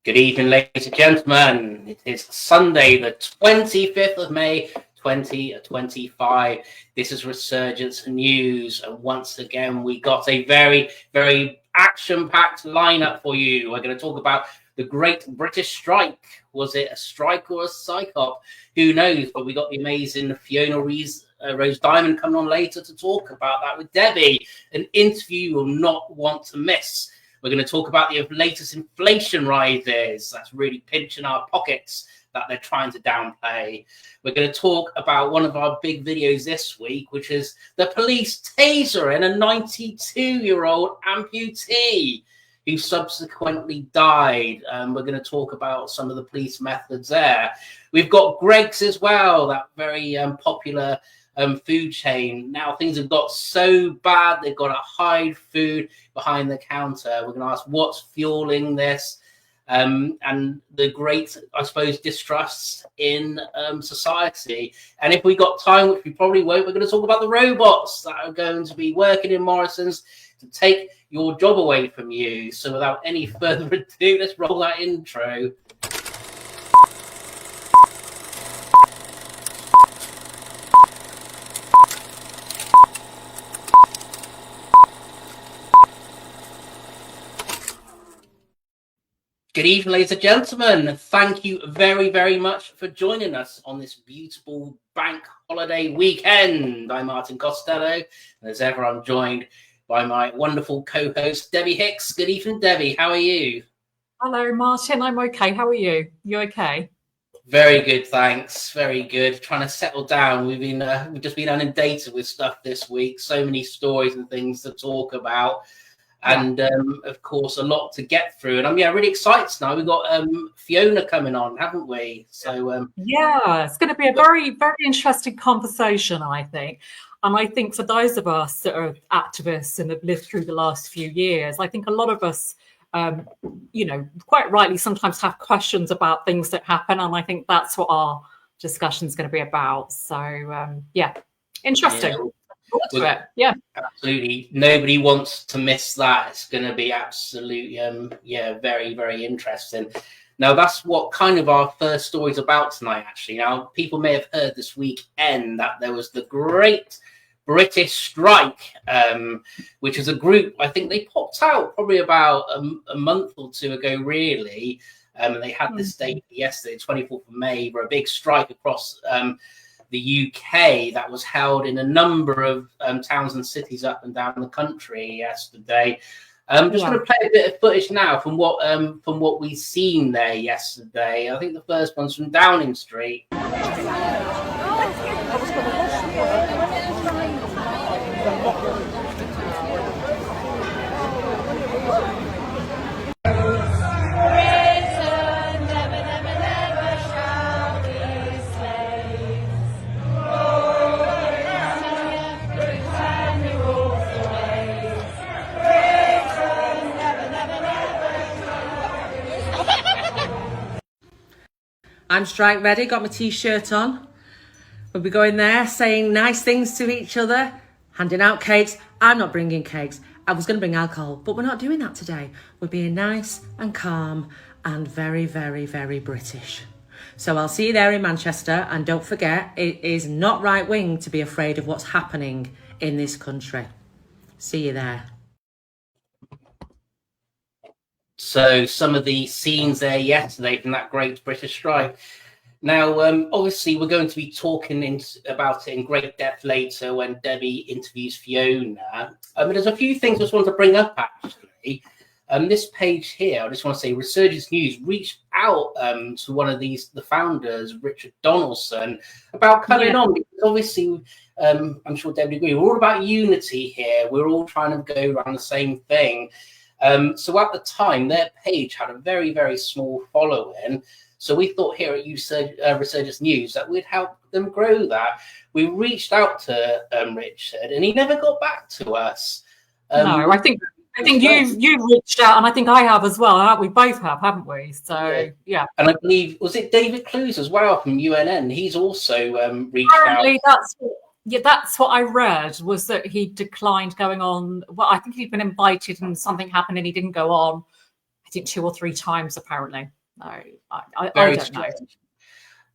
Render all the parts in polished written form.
Good evening, ladies and gentlemen. It is Sunday, the 25th of May, 2025. This is Resurgence News. And once again, we got a very, very action-packed lineup for you. We're going to talk about the Great British Strike. Was it a strike or a psyop? Who knows? But we got the amazing Fiona Rose Diamond coming on later to talk about that with Debbie. An interview you will not want to miss. We're going to talk about the latest inflation rises that's really pinching our pockets that they're trying to downplay. We're going to talk about one of our big videos this week, which is the police tasering a 92-year-old amputee who subsequently died. We're going to talk about some of the police methods there. We've got Greg's as well, that very popular food chain. Now things have got so bad, they've got to hide food behind the counter. We're going to ask what's fueling this and the great, I suppose, distrust in society. And if we got time, which we probably won't, we're going to talk about the robots that are going to be working in Morrison's to take your job away from you. So without any further ado, let's roll that intro. Good evening, ladies and gentlemen. Thank you very, very much for joining us on this beautiful bank holiday weekend. I'm Martin Costello, and as ever, I'm joined by my wonderful co-host, Debbie Hicks. Good evening, Debbie. How are you? Hello, Martin. I'm okay. How are you? You okay? Very good, thanks. Very good. Trying to settle down. We've just been inundated with stuff this week. So many stories and things to talk about. And of course, a lot to get through. And I'm really excited now. We've got Fiona coming on, haven't we? So yeah, it's going to be a very, very interesting conversation, I think. And I think for those of us that are activists and have lived through the last few years, I think a lot of us, quite rightly sometimes have questions about things that happen. And I think that's what our discussion is going to be about. So, interesting. Yeah, absolutely. Nobody wants to miss that. It's going to be absolutely, very, very interesting. Now, that's what kind of our first story is about tonight, actually. Now, people may have heard this weekend that there was the Great British Strike, which is a group, I think they popped out probably about a month or two ago, really. They had this date yesterday, 24th of May, for a big strike across the UK that was held in a number of towns and cities up and down the country yesterday. I'm just going to play a bit of footage now from what we've seen there yesterday. I think the first one's from Downing Street. I'm strike ready, got my t-shirt on. We'll be going there saying nice things to each other, handing out cakes. I'm not bringing cakes. I was going to bring alcohol, but we're not doing that today. We're being nice and calm and very, very, very British. So I'll see you there in Manchester. And don't forget, it is not right wing to be afraid of what's happening in this country. See you there. So some of the scenes there yesterday from that Great British Strike. Now, obviously, we're going to be talking about it in great depth later when Debbie interviews Fiona. But there's a few things I just want to bring up, actually. This page here, I just want to say Resurgence News reached out to one of the founders, Richard Donaldson, about coming on. Because obviously, I'm sure Debbie agrees, we're all about unity here. We're all trying to go around the same thing. So at the time, their page had a very, very small following. So we thought here at Resurgence News that we'd help them grow that. We reached out to Richard, and he never got back to us. No, I think you've reached out, and I think I have as well. We both have, haven't we? So yeah. And I believe, was it David Clues as well from UNN? He's also reached Apparently out. That's what I read, was that he declined going on. Well, I think he'd been invited and something happened and he didn't go on. I think 2 or 3 times apparently. No, I don't know.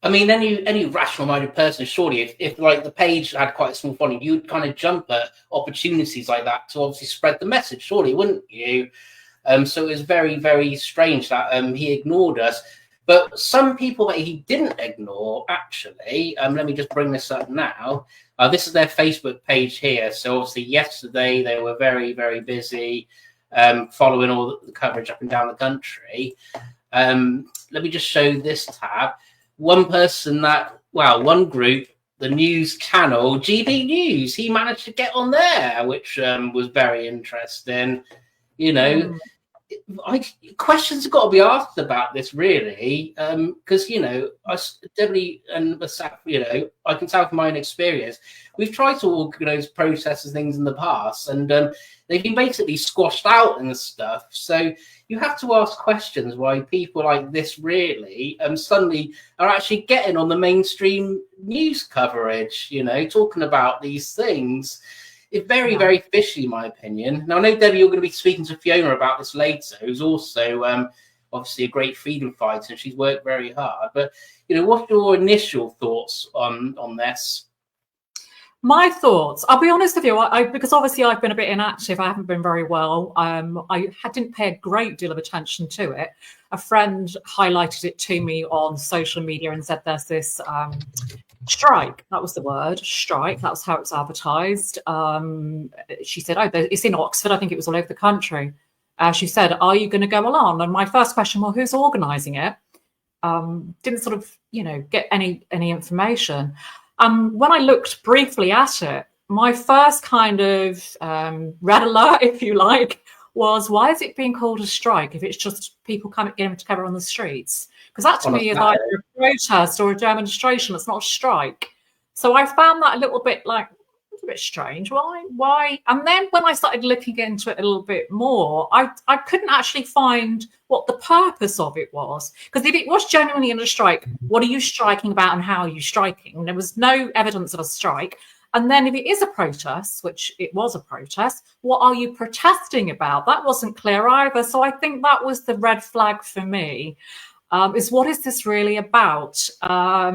I mean, any rational-minded person, surely, if like the page had quite a small following, you'd kind of jump at opportunities like that to obviously spread the message, surely, wouldn't you? So it was very, very strange that he ignored us. But some people that he didn't ignore, actually, let me just bring this up now. This is their Facebook page here. So obviously yesterday they were very, very busy following all the coverage up and down the country. Let me just show this tab. One person one group, the news channel, GB News, he managed to get on there, which was very interesting. You know, questions have got to be asked about this, really, because I definitely, and I can tell from my own experience, we've tried to organise protests and things in the past, and they've been basically squashed out and stuff. So you have to ask questions why people like this really suddenly are actually getting on the mainstream news coverage, talking about these things. It's very, very fishy, in my opinion. Now, I know, Debbie, you're going to be speaking to Fiona about this later, who's also obviously a great freedom fighter, and she's worked very hard. But, what's your initial thoughts on this? My thoughts, I'll be honest with you, because obviously I've been a bit inactive. I haven't been very well. I didn't pay a great deal of attention to it. A friend highlighted it to me on social media and said there's this strike. That was the word, strike. That was how it's advertised. She said, it's in Oxford. I think it was all over the country. She said, are you going to go along? And my first question, well, who's organising it? Didn't sort of, get any information. When I looked briefly at it, my first kind of red alert, if you like, was why is it being called a strike if it's just people kind of getting together on the streets? Because that to me is either a protest or a demonstration. It's not a strike. So I found that a little bit like, it's a bit strange. Why? And then when I started looking into it a little bit more, I couldn't actually find what the purpose of it was. Because if it was genuinely in a strike, what are you striking about and how are you striking? There was no evidence of a strike. And then if it is a protest, which it was a protest, what are you protesting about? That wasn't clear either. So I think that was the red flag for me. Is what is this really about? I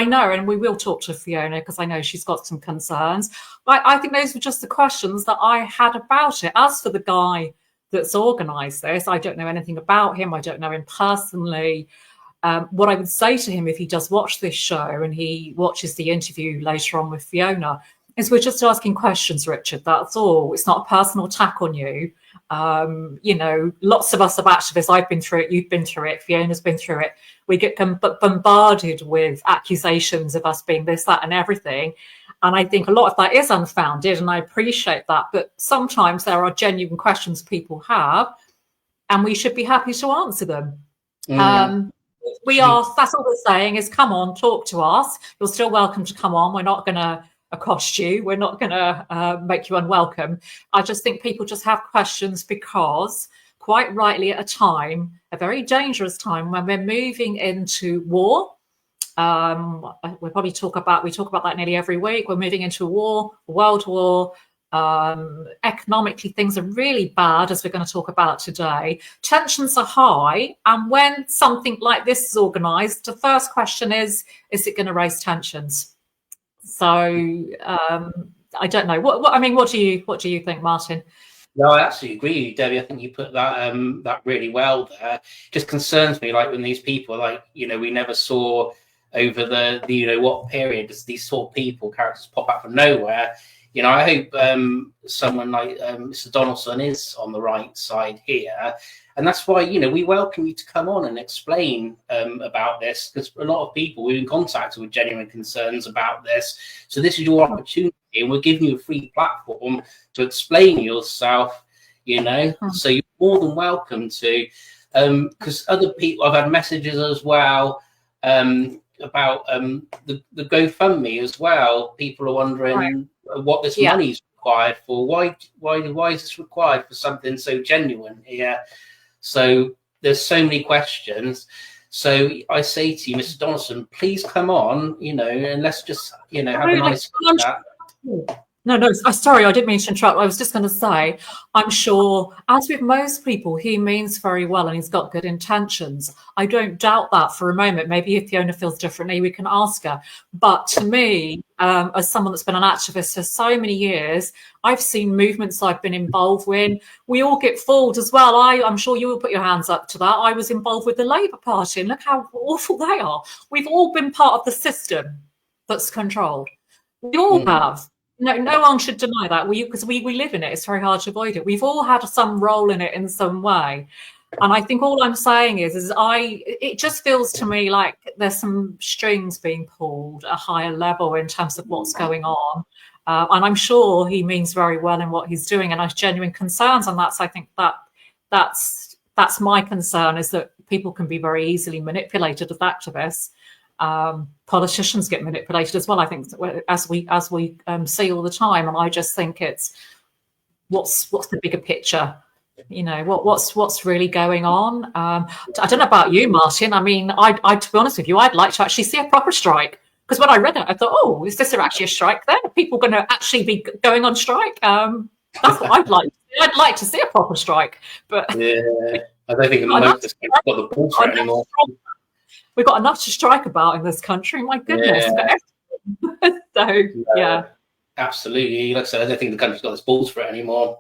know, and we will talk to Fiona because I know she's got some concerns. I think those were just the questions that I had about it. As for the guy that's organised this, I don't know anything about him. I don't know him personally. What I would say to him if he does watch this show and he watches the interview later on with Fiona is we're just asking questions, Richard. That's all. It's not a personal attack on you. Lots of us are activists. I've been through it. You've been through it. Fiona's been through it. We get bombarded with accusations of us being this, that, and everything. And I think a lot of that is unfounded, and I appreciate that. But sometimes there are genuine questions people have, and we should be happy to answer them. That's all we're saying is come on, talk to us. You're still welcome to come on. We're not going to accost you. We're not going to make you unwelcome. I just think people just have questions because quite rightly at a very dangerous time when we're moving into war. We talk about that nearly every week. We're moving into a war, a world war. Economically, things are really bad, as we're going to talk about today. Tensions are high, and when something like this is organised, the first question is it going to raise tensions? So I don't know. What do you think, Martin? No, I absolutely agree, Debbie. I think you put that really well there. It just concerns me, like when these people, we never saw over the what period these sort of characters pop out from nowhere. I hope someone like Mr. Donaldson is on the right side here. And that's why, we welcome you to come on and explain about this, because a lot of people we're in contact with genuine concerns about this. So this is your opportunity, and we're giving you a free platform to explain yourself, So you're more than welcome to, because other people, I've had messages as well about the GoFundMe as well. People are wondering what this money is required for. Why is this required for something so genuine here? So there's so many questions. So I say to you, Mr. Donaldson, please come on, and let's just, have a nice chat. No, sorry, I didn't mean to interrupt. I was just going to say, I'm sure, as with most people, he means very well and he's got good intentions. I don't doubt that for a moment. Maybe if Fiona feels differently, we can ask her. But to me, as someone that's been an activist for so many years, I've seen movements I've been involved with. We all get fooled as well. I'm sure you will put your hands up to that. I was involved with the Labour Party and look how awful they are. We've all been part of the system that's controlled. We all have. No one should deny that. Because we live in it. It's very hard to avoid it. We've all had some role in it in some way. And I think all I'm saying is it just feels to me like there's some strings being pulled at a higher level in terms of what's going on. And I'm sure he means very well in what he's doing and has genuine concerns. And I think that's my concern, is that people can be very easily manipulated as activists. Politicians get manipulated as well, I think, as we see all the time. And I just think it's what's the bigger picture, what's really going on. I don't know about you, Martin. I mean, I to be honest with you, I'd like to actually see a proper strike, because when I read it I thought, oh, is this actually a strike then? Are people going to actually be going on strike? That's what I'd like to see a proper strike. But yeah, I don't think most of the got the balls for it anymore. We've got enough to strike about in this country. My goodness. Yeah. So, yeah. Absolutely. Like I said, I don't think the country's got the balls for it anymore.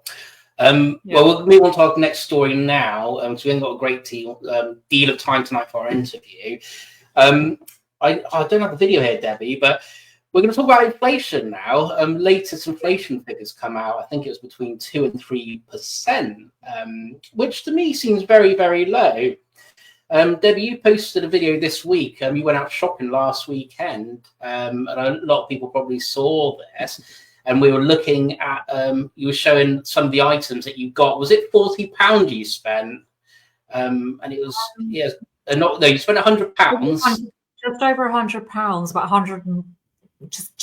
Well, we'll move on to our next story now, because we haven't got a great deal of time tonight for our interview. I don't have the video here, Debbie, but we're going to talk about inflation now. Latest inflation figures come out. I think it was between 2 and 3%, which to me seems very, very low. Debbie, you posted a video this week. You went out shopping last weekend, and a lot of people probably saw this. And we were looking at, you were showing some of the items that you got. Was it £40 you spent? And it was, you spent £100. Just over £100, about 100,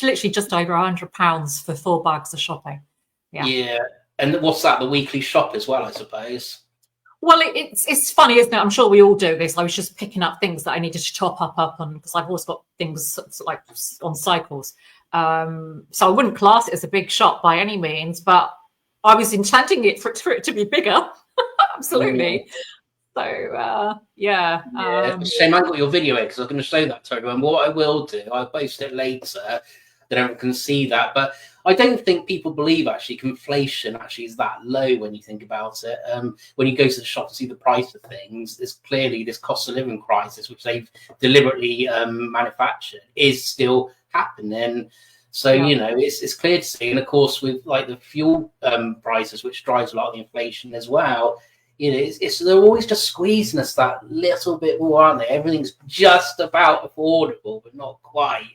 literally just over £100 for 4 bags of shopping. Yeah. And what's that? The weekly shop as well, I suppose. Well, it's funny, isn't it? I'm sure we all do this. I was just picking up things that I needed to top up on, because I've always got things like on cycles. So I wouldn't class it as a big shop by any means, but I was intending it for it to be bigger. Absolutely. So, yeah. It's a shame I got your video here, because I was going to show that to everyone. What I will do, I'll post it later, that everyone can see that. But I don't think people believe actually inflation actually is that low when you think about it. When you go to the shop to see the price of things, there's clearly this cost of living crisis, which they've deliberately manufactured, is still happening. So, it's clear to see. And of course, with like the fuel prices, which drives a lot of the inflation as well, they're always just squeezing us that little bit more, aren't they? Everything's just about affordable, but not quite.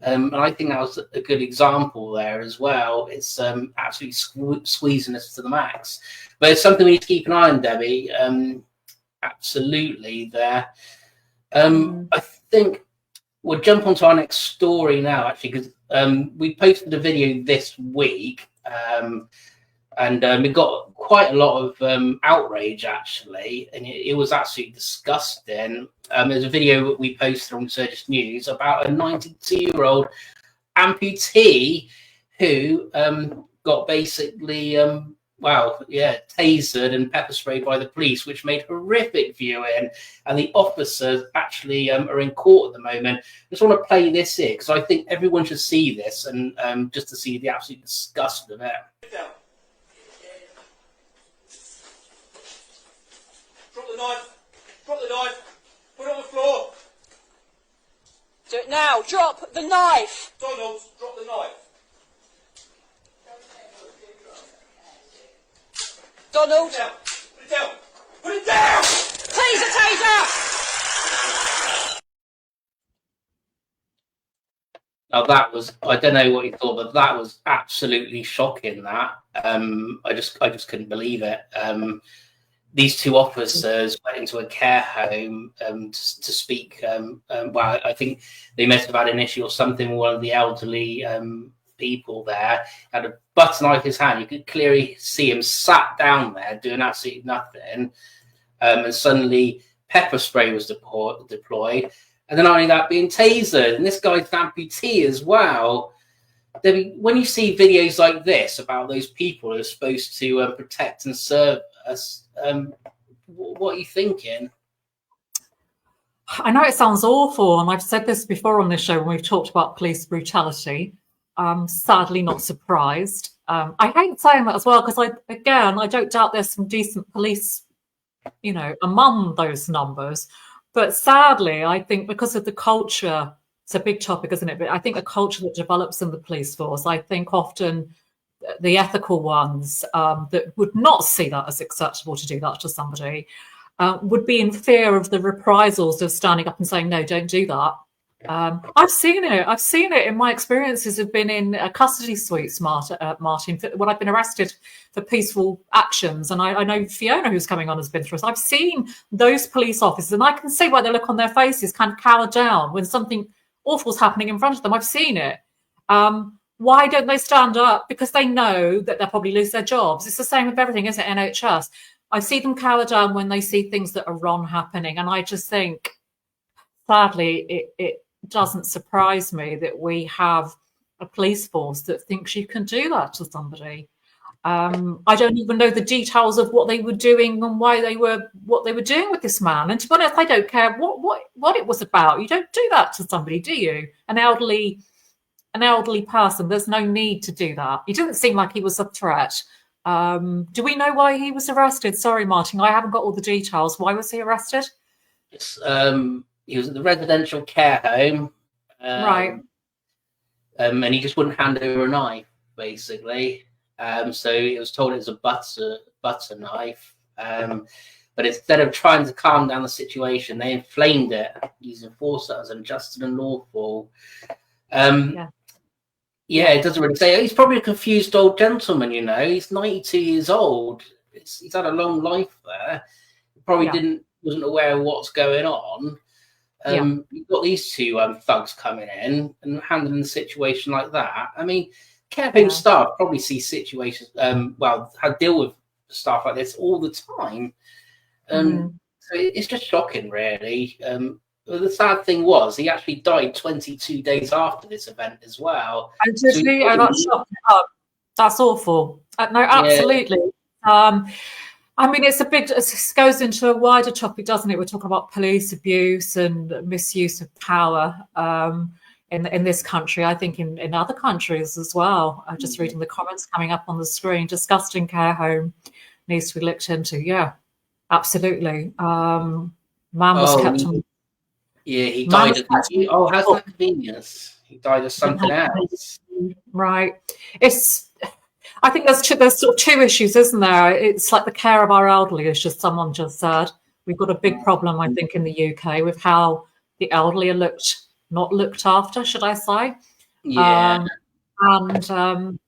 And I think that was a good example there as well. It's absolutely squeezing us to the max. But it's something we need to keep an eye on, Debbie. Absolutely there. I think we'll jump onto our next story now, actually, because we posted a video this week. And we got quite a lot of outrage, actually, and it was absolutely disgusting. There's a video that we posted on Resurgence News about a 92-year-old amputee who got basically, tasered and pepper sprayed by the police, which made horrific viewing. And the officers actually are in court at the moment. I just want to play this here, because I think everyone should see this, and just to see the absolute disgust of it. Drop the knife. Put it on the floor. Do it now. Drop the knife. Donald, drop the knife. Donald. Put it down. Put it down. Please, a taser. Now that was, I don't know what you thought, but that was absolutely shocking. That I just couldn't believe it. These two officers went into a care home to speak. I think they must have had an issue or something with one of the elderly people there. Had a butter knife in his hand. You could clearly see him sat down there doing absolutely nothing. And suddenly pepper spray was deployed. And then not only that, being tasered. And this guy's an amputee as well. Debbie, when you see videos like this about those people who are supposed to protect and serve us, what are you thinking? I know it sounds awful, and I've said this before on this show when we've talked about police brutality. I'm sadly not surprised. I hate saying that as well, because I don't doubt there's some decent police, among those numbers. But sadly, I think because of the culture, it's a big topic, isn't it? But I think the culture that develops in the police force, I think often the ethical ones that would not see that as acceptable to do that to somebody would be in fear of the reprisals of standing up and saying, no, don't do that. I've seen it in my experiences of been in custody suites, Martin, when I've been arrested for peaceful actions. And I know Fiona, who's coming on, has been through us. I've seen those police officers, and I can see why the look on their faces kind of cower down when something awful's happening in front of them. I've seen it. Why don't they stand up? Because they know that they'll probably lose their jobs. It's the same with everything, isn't it? NHS. I see them cower down when they see things that are wrong happening. And I just think, sadly, it doesn't surprise me that we have a police force that thinks you can do that to somebody. I don't even know the details of what they were doing and what they were doing with this man. And to be honest, I don't care what it was about. You don't do that to somebody, do you? An elderly person. There's no need to do that. He didn't seem like he was a threat. Do we know why he was arrested? Sorry, Martin, I haven't got all the details. Why was he arrested? He was at the residential care home, right? And he just wouldn't hand over a knife, basically. So he was told it was a butter knife. But instead of trying to calm down the situation, they inflamed it using force that was unjust and unlawful. Yeah, it doesn't really say. He's probably a confused old gentleman, He's 92 years old. He's had a long life there. He probably wasn't aware of what's going on. You've got these two thugs coming in and handling the situation like that. I mean, care home staff probably see situations, deal with stuff like this all the time. So it's just shocking, really. The sad thing was he actually died 22 days after this event as well. And that's shocking. That's awful. No, absolutely. Yeah. I mean, it goes into a wider topic, doesn't it? We're talking about police abuse and misuse of power in this country. I think in other countries as well. I'm just reading the comments coming up on the screen. Disgusting care home needs to be looked into. Yeah, absolutely. Man was kept on. Yeah, he died of how's that convenience? He died of something else. Right. I think there's sort of two issues, isn't there? It's like the care of our elderly, as someone just said. We've got a big problem, I think, in the UK with how the elderly are not looked after, should I say? Yeah. And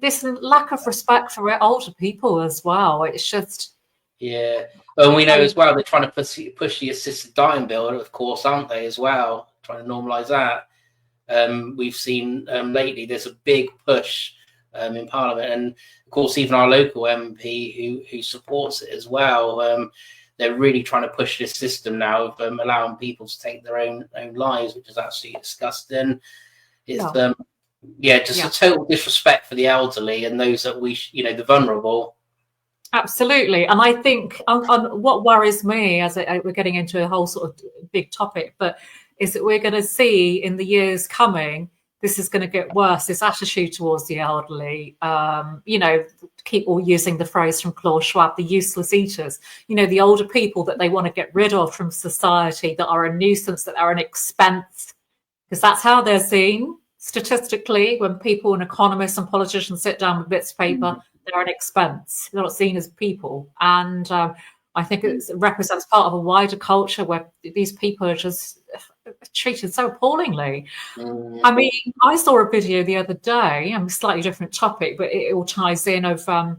this lack of respect for older people as well. It's just. Yeah. And we know as well they're trying to push the assisted dying bill, of course, aren't they, as well? Trying to normalise that. We've seen lately there's a big push in Parliament, and of course even our local MP who supports it as well. They're really trying to push this system now of allowing people to take their own lives, which is absolutely disgusting. It's a total disrespect for the elderly and those that the vulnerable. Absolutely. And I think what worries me as we're getting into a whole sort of big topic, but is that we're going to see in the years coming, this is going to get worse, this attitude towards the elderly. Keep all using the phrase from Klaus Schwab, the useless eaters, the older people that they want to get rid of from society, that are a nuisance, that are an expense, because that's how they're seen statistically. When people and economists and politicians sit down with bits of paper, they're an expense. They're not seen as people. And I think it represents part of a wider culture where these people are just treated so appallingly. I mean, I saw a video the other day, a slightly different topic, but it all ties in, of an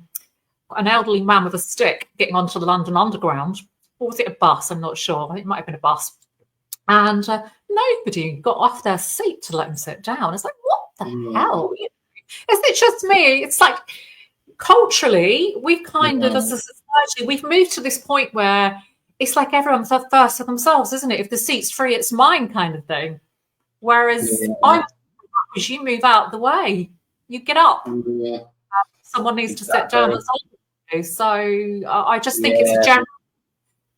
elderly man with a stick getting onto the London Underground. Or was it a bus? I'm not sure. It might have been a bus. And nobody got off their seat to let him sit down. It's like, what the hell? Is it just me? It's like, culturally, we've kind of, as a society, we've moved to this point where it's like everyone's first for themselves, isn't it? If the seat's free, it's mine kind of thing. Whereas you move out the way. You get up. Yeah, Someone needs to sit exactly. down. That's all you do. So I just think it's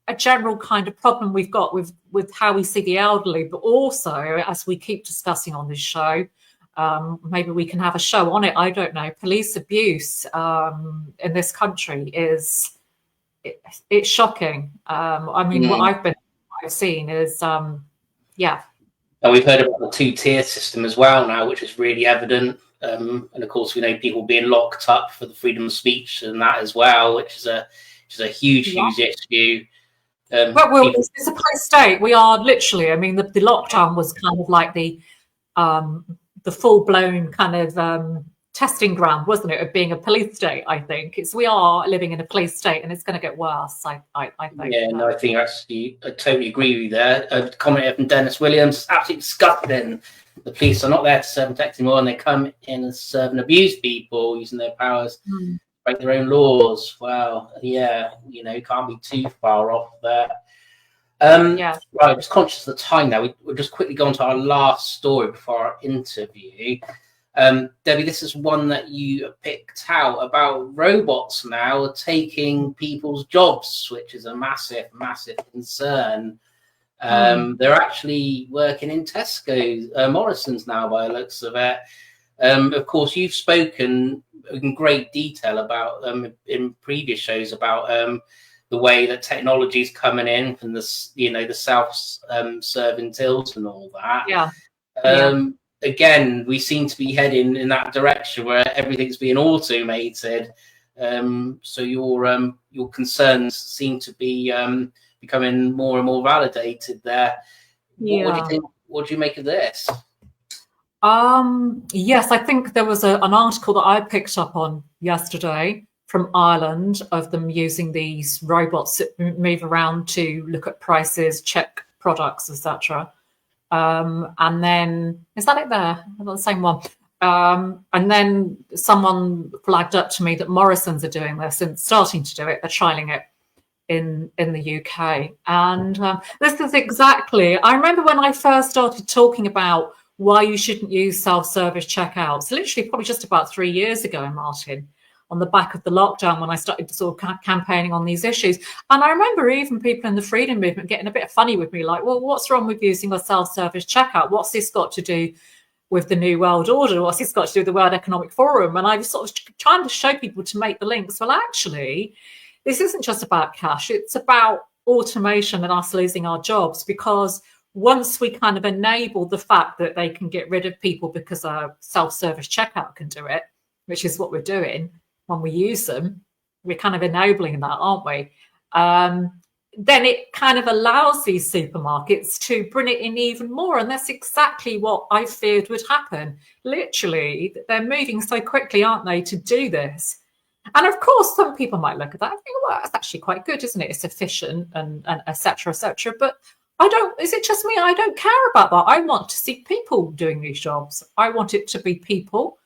a general kind of problem we've got with how we see the elderly, but also, as we keep discussing on this show, maybe we can have a show on it. I don't know. Police abuse in this country it's shocking. I mean, what I've seen is, yeah. And we've heard about the two-tier system as well now, which is really evident. And of course, we know people being locked up for the freedom of speech and that as well, which is a huge issue. Well, it's a police state. We are literally. I mean, the lockdown was kind of like the full-blown kind of testing ground, wasn't it, of being a police state? I think we are living in a police state, and it's going to get worse. I think. Yeah, no, I think actually I totally agree with you there. A comment here from Dennis Williams: absolutely disgusting. The police are not there to serve and protect anymore, and they come in and serve and abuse people using their powers. Break their own laws. Wow, yeah, you can't be too far off there. Right, just conscious of the time now. We'll just quickly go on to our last story before our interview. Debbie, this is one that you picked out about robots now taking people's jobs, which is a massive concern. They're actually working in Tesco's, Morrison's now, by the looks of it. Of course, you've spoken in great detail about in previous shows about the way that technology is coming in from the self-serving tills and all that. Again, we seem to be heading in that direction where everything's being automated. So your concerns seem to be becoming more and more validated there. What do you think? What do you make of this? Yes, I think there was an article that I picked up on yesterday from Ireland of them using these robots that move around to look at prices, check products, etc. And then, is that it there? The same one. And then someone flagged up to me that Morrison's are doing this and starting to do it. They're trialing it in the UK. And this is exactly, I remember when I first started talking about why you shouldn't use self-service checkouts, literally probably just about 3 years ago, Martin, on the back of the lockdown when I started sort of campaigning on these issues. And I remember even people in the freedom movement getting a bit funny with me, like, well, what's wrong with using a self-service checkout? What's this got to do with the New World Order? What's this got to do with the World Economic Forum? And I was sort of trying to show people to make the links. Well, actually, this isn't just about cash. It's about automation and us losing our jobs, because once we kind of enable the fact that they can get rid of people because a self-service checkout can do it, which is what we're doing when we use them, we're kind of enabling that, aren't we? Then it kind of allows these supermarkets to bring it in even more. And that's exactly what I feared would happen. Literally, they're moving so quickly, aren't they, to do this? And of course, some people might look at that and think, well, that's actually quite good, isn't it? It's efficient and et cetera, et cetera. But is it just me? I don't care about that. I want to see people doing these jobs. I want it to be people.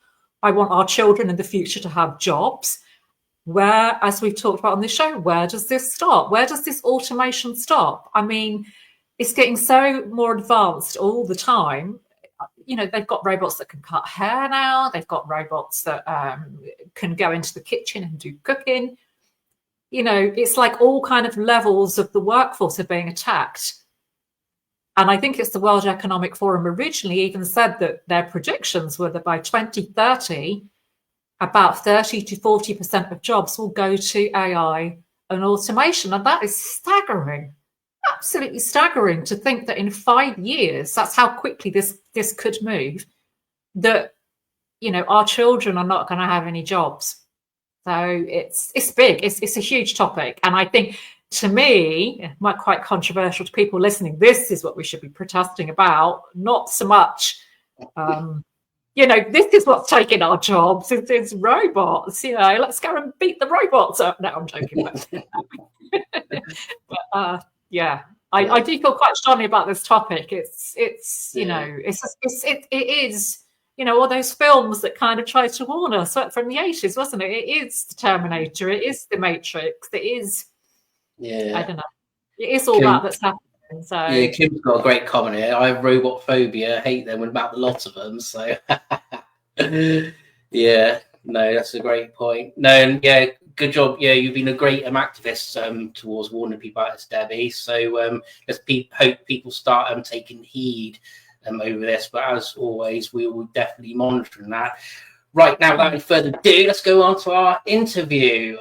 I want our children in the future to have jobs. Where, as we've talked about on this show, where does this start? Where does this automation stop? I mean, it's getting so more advanced all the time. They've got robots that can cut hair now. They've got robots that can go into the kitchen and do cooking. It's like all kind of levels of the workforce are being attacked. And I think it's the World Economic Forum originally even said that their predictions were that by 2030, about 30 to 40% of jobs will go to AI and automation. And that is staggering, absolutely staggering, to think that in 5 years, that's how quickly this could move, that, our children are not going to have any jobs. So it's big. It's a huge topic. And I think, to me, it might be quite controversial to people listening, this is what we should be protesting about, not so much, this is what's taking our jobs. It's robots, let's go and beat the robots up. No, I'm joking. But I do feel quite strongly about this topic. It is, all those films that kind of tried to warn us from the 80s, wasn't it? It is the Terminator, it is the Matrix, it is, I don't know. It is all that's happening. So yeah, Kim's got a great comment here. I have robot phobia. I hate them about the lot of them. So yeah, Yeah, no, that's a great point. No, and yeah, good job. Yeah, you've been a great activist towards warning people about this, Debbie. So let's hope people start taking heed over this. But as always, we will definitely monitor that. Right now, without any further ado, let's go on to our interview.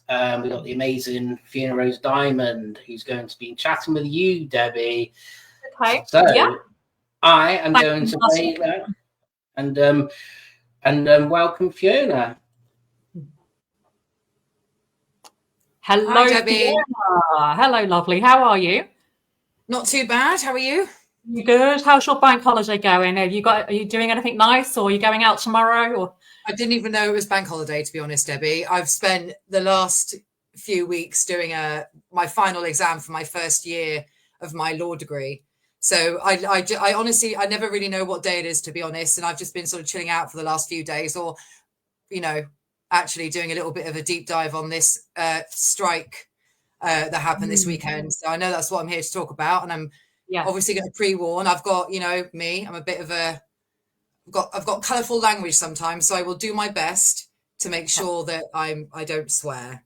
We've got the amazing Fiona Rose Diamond, who's going to be chatting with you, Debbie. Okay. So Yeah. I am going to play that and welcome Fiona. Hello, Hi, Debbie. Fiona. Hello, lovely. How are you? Not too bad. How are you? You good? How's your bank holiday going? Are you doing anything nice, or are you going out tomorrow? Or I didn't even know it was bank holiday, to be honest, Debbie. I've spent the last few weeks doing my final exam for my first year of my law degree. So I honestly, I never really know what day it is, to be honest. And I've just been sort of chilling out for the last few days, or, actually doing a little bit of a deep dive on this strike that happened this weekend. So I know that's what I'm here to talk about. And I'm obviously going to pre-warn. I've got, me, I'm a bit of I've got colourful language sometimes. So I will do my best to make sure that I don't swear.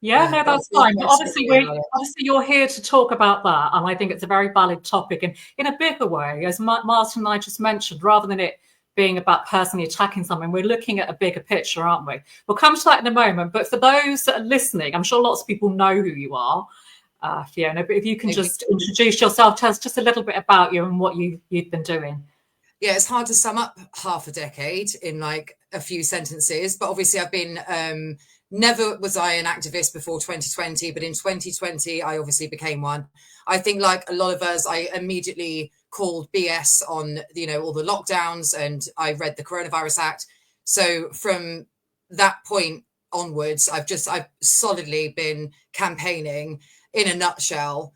yeah, no, that's fine. But obviously you're here to talk about that, and I think it's a very valid topic. And in a bigger way, as Martin and I just mentioned, rather than it being about personally attacking someone, we're looking at a bigger picture, aren't we? We'll come to that in a moment. But for those that are listening, I'm sure lots of people know who you are, Fiona. But if you can just introduce yourself, tell us just a little bit about you and what you've been doing. Yeah, it's hard to sum up half a decade in like a few sentences, but obviously I've been never was I an activist before 2020, but in 2020 I obviously became one. I think like a lot of us, I immediately called BS on all the lockdowns, and I read the Coronavirus Act. So from that point onwards, I've solidly been campaigning in a nutshell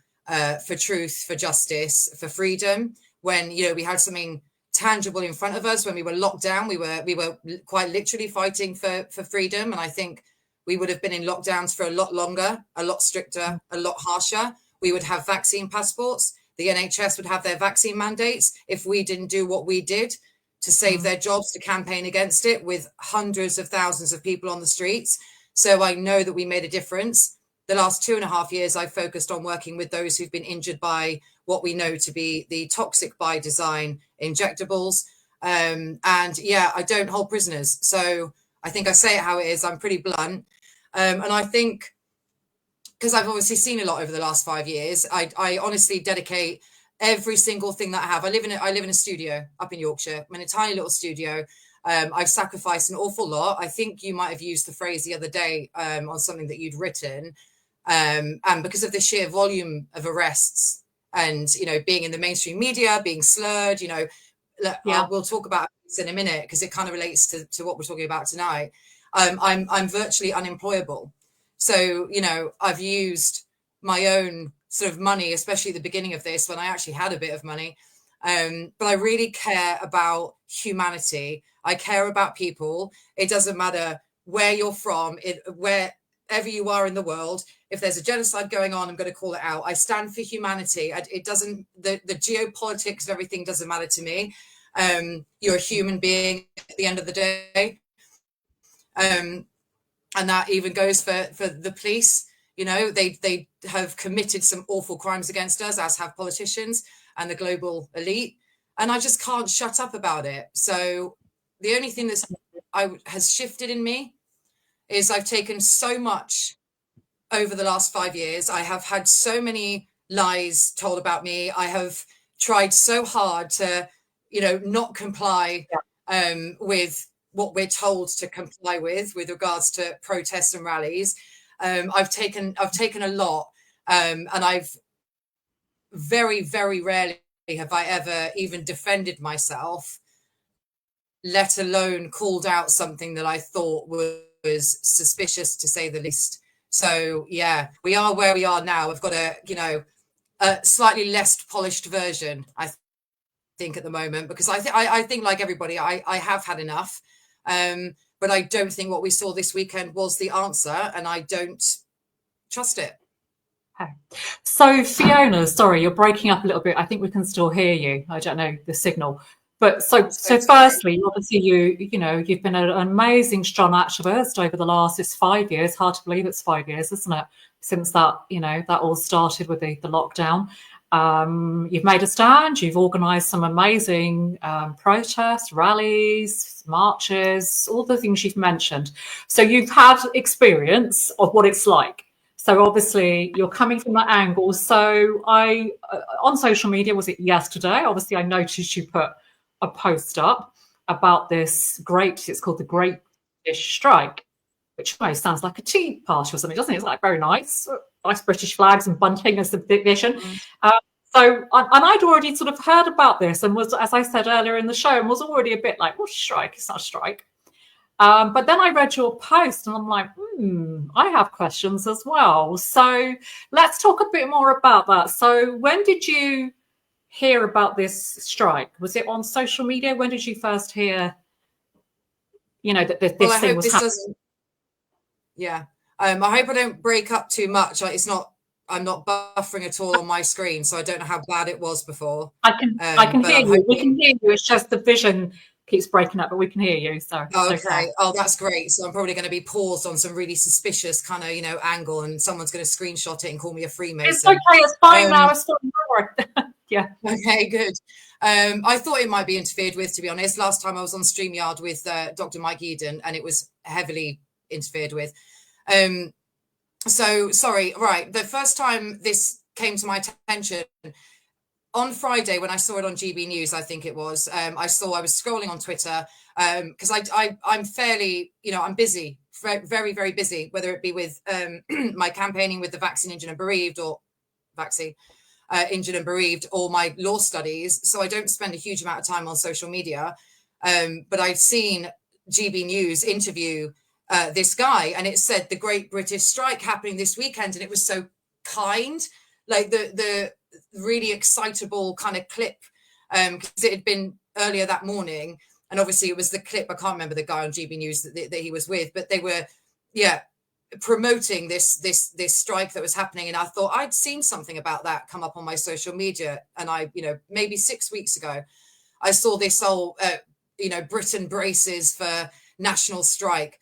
for truth, for justice, for freedom. When we had something tangible in front of us, when we were locked down, we were quite literally fighting for freedom. And I think we would have been in lockdowns for a lot longer, a lot stricter, a lot harsher. We would have vaccine passports. The NHS would have their vaccine mandates if we didn't do what we did to save their jobs, to campaign against it, with hundreds of thousands of people on the streets. So I know that we made a difference. The last 2.5 years, I've focused on working with those who've been injured by what we know to be the toxic by design injectables. And yeah, I don't hold prisoners. So I think I say it how it is. I'm pretty blunt. And I think, because I've obviously seen a lot over the last 5 years, I honestly dedicate every single thing that I have. I live in a studio up in Yorkshire. I'm in a tiny little studio. I've sacrificed an awful lot. I think you might have used the phrase the other day on something that you'd written. And because of the sheer volume of arrests and, being in the mainstream media, being slurred, we'll talk about this in a minute because it kind of relates to what we're talking about tonight. I'm virtually unemployable. So, I've used my own sort of money, especially at the beginning of this when I actually had a bit of money. But I really care about humanity. I care about people. It doesn't matter where you're from, wherever you are in the world. If there's a genocide going on, I'm going to call it out. I stand for humanity. It doesn't, the geopolitics of everything doesn't matter to me. You're a human being at the end of the day. And that even goes for the police. They have committed some awful crimes against us, as have politicians and the global elite. And I just can't shut up about it. So the only thing has shifted in me is I've taken so much over the last 5 years. I have had so many lies told about me. I have tried so hard to, not comply with what we're told to comply with regards to protests and rallies. I've taken a lot, and I've very, very rarely have I ever even defended myself, let alone called out something that I thought was suspicious, to say the least. So yeah, we are where we are now. I've got a slightly less polished version, I think, at the moment, because I think like everybody, I have had enough. But I don't think what we saw this weekend was the answer, and I don't trust it. Okay. So Fiona, sorry, you're breaking up a little bit. I think we can still hear you. I don't know the signal. But so firstly, obviously you've been an amazing strong activist over the last, it's 5 years, hard to believe it's 5 years, isn't it? Since that, that all started with the lockdown. You've made a stand, you've organised some amazing protests, rallies, marches, all the things you've mentioned. So you've had experience of what it's like. So obviously you're coming from that angle. So on social media, was it yesterday? Obviously I noticed you put a post up about this it's called the Great British Strike, which sounds like a tea party or something, doesn't it? It's like very nice British flags and bunting as the division. And I'd already sort of heard about this and was, as I said earlier in the show, and was already a bit like, well, strike, it's not a strike. But then I read your post and I'm like, I have questions as well. So let's talk a bit more about that. So when did you hear about this strike? Was it on social media? When did you first hear, that this thing was happening? Yeah. I hope I don't break up too much. I'm not buffering at all on my screen, so I don't know how bad it was before. I can hear you. We can hear you. It's just the vision keeps breaking up, but we can hear you. So okay. Oh, that's great. So I'm probably going to be paused on some really suspicious kind of angle, and someone's going to screenshot it and call me a Freemason. It's okay. It's fine now. It's still yeah. Okay, good. I thought it might be interfered with, to be honest. Last time I was on StreamYard with Dr. Mike Eden, and it was heavily interfered with. So sorry. Right. The first time this came to my attention on Friday when I saw it on GB News, I think it was, I was scrolling on Twitter because I'm fairly, I'm busy, very, very busy, whether it be with my campaigning with the Vaccine Injured and Bereaved or Vaccine Injured and Bereaved or my law studies. So I don't spend a huge amount of time on social media. But I've seen GB News interview this guy, and it said the Great British Strike happening this weekend, and it was so kind, like the really excitable kind of clip, because it had been earlier that morning, and obviously it was the clip, I can't remember the guy on GB News that he was with, but they were promoting this strike that was happening, and I thought I'd seen something about that come up on my social media, and I maybe 6 weeks ago I saw this whole Britain braces for national strike.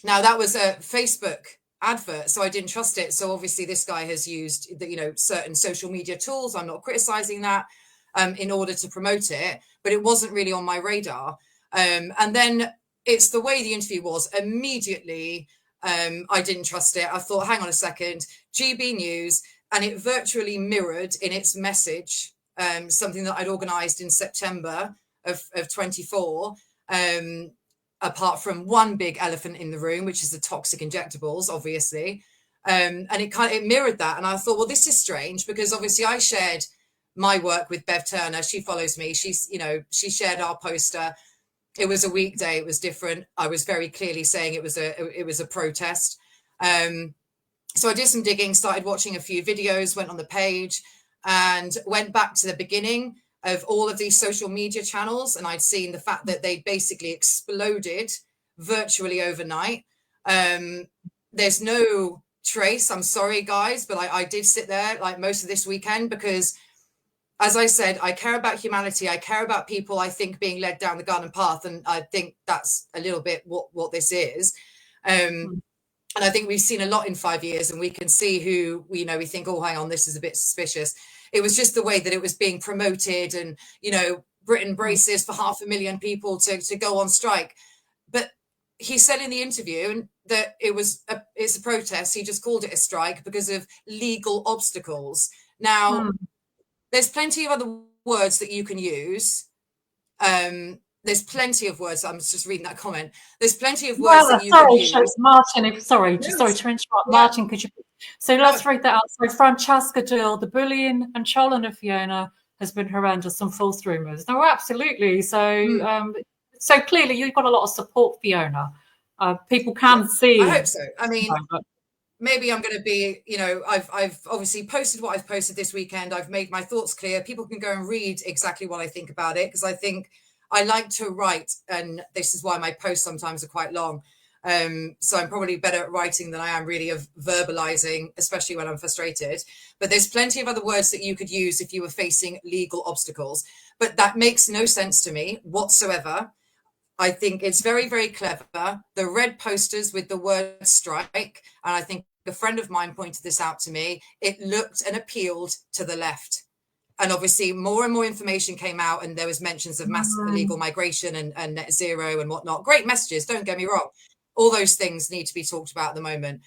Now that was a Facebook advert, so I didn't trust it. So obviously this guy has used certain social media tools. I'm not criticizing that in order to promote it, but it wasn't really on my radar. And then it's the way the interview was. Immediately, I didn't trust it. I thought, hang on a second, GB News, and it virtually mirrored in its message something that I'd organised in September of 24. Apart from one big elephant in the room, which is the toxic injectables, obviously. And it mirrored that. And I thought, well, this is strange, because obviously I shared my work with Bev Turner. She follows me. She shared our poster. It was a weekday. It was different. I was very clearly saying it was a protest. So I did some digging, started watching a few videos, went on the page and went back to the beginning of all of these social media channels, and I'd seen the fact that they basically exploded virtually overnight. There's no trace. I'm sorry, guys, but I did sit there like most of this weekend because, as I said, I care about humanity. I care about people, I think, being led down the garden path, and I think that's a little bit what this is. And I think we've seen a lot in 5 years, and we can see who we think, oh, hang on, this is a bit suspicious. It was just the way that it was being promoted, and, Britain braces for 500,000 people to go on strike. But he said in the interview that it's a protest. He just called it a strike because of legal obstacles. Now, there's plenty of other words that you can use. There's plenty of words. I'm just reading that comment. There's plenty of words that you can use. Martin, sorry to interrupt. Yeah. Martin, could you? So let's read that out. So Francesca Dill, the bullying and trolling of Fiona has been horrendous, some false rumours. No, absolutely. So so clearly you've got a lot of support, Fiona. People can see. I hope so. I mean, maybe I'm going to be, I've obviously posted what I've posted this weekend. I've made my thoughts clear. People can go and read exactly what I think about it, because I think I like to write, and this is why my posts sometimes are quite long. So I'm probably better at writing than I am really of verbalizing, especially when I'm frustrated. But there's plenty of other words that you could use if you were facing legal obstacles. But that makes no sense to me whatsoever. I think it's very, very clever. The red posters with the word strike, and I think a friend of mine pointed this out to me, it looked and appealed to the left. And obviously more and more information came out, and there was mentions of mass illegal migration and net zero and whatnot. Great messages, don't get me wrong. All those things need to be talked about at the moment.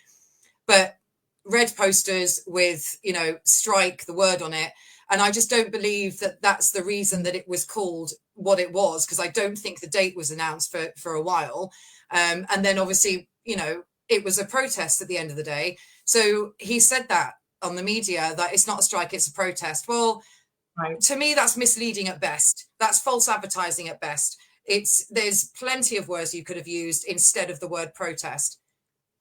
But red posters with, you know, strike, the word on it. And I just don't believe that that's the reason that it was called what it was, because I don't think the date was announced for a while. And then obviously, you know, it was a protest at the end of the day. So he said that on the media, that it's not a strike, it's a protest. Well, right. To me, that's misleading at best. That's false advertising at best. There's plenty of words you could have used instead of the word protest.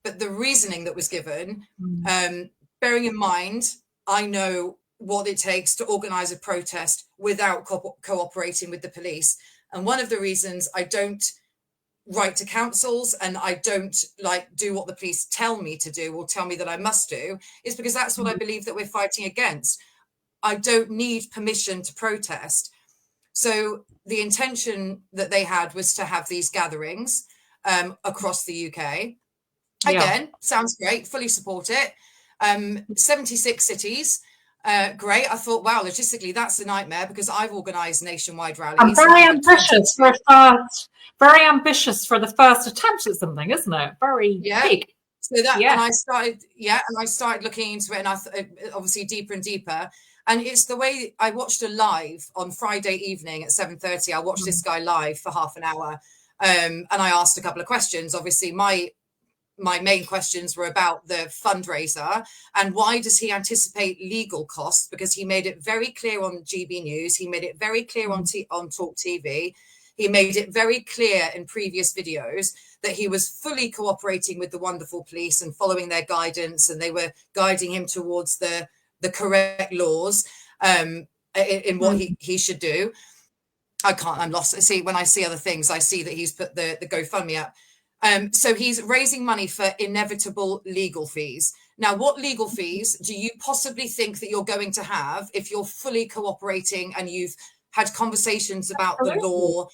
But the reasoning that was given, bearing in mind, I know what it takes to organize a protest without cooperating with the police. And one of the reasons I don't write to councils and I don't like do what the police tell me to do or tell me that I must do is because that's what I believe that we're fighting against. I don't need permission to protest. So the intention that they had was to have these gatherings across the UK. Again, sounds great, fully support it. 76 cities. Great. I thought, wow, logistically, that's a nightmare because I've organised nationwide rallies. And very ambitious very ambitious for the first attempt at something, isn't it? Very big. So that, and I started looking into it, and obviously deeper and deeper. And it's the way I watched a live on Friday evening at 7:30. I watched this guy live for half an hour, and I asked a couple of questions. Obviously, my main questions were about the fundraiser and why does he anticipate legal costs? Because he made it very clear on GB News. He made it very clear on Talk TV. He made it very clear in previous videos that he was fully cooperating with the wonderful police and following their guidance, and they were guiding him towards the correct laws in what he should do. I'm lost. See, when I see other things, I see that he's put the GoFundMe up. So he's raising money for inevitable legal fees. Now, what legal fees do you possibly think that you're going to have if you're fully cooperating and you've had conversations about the law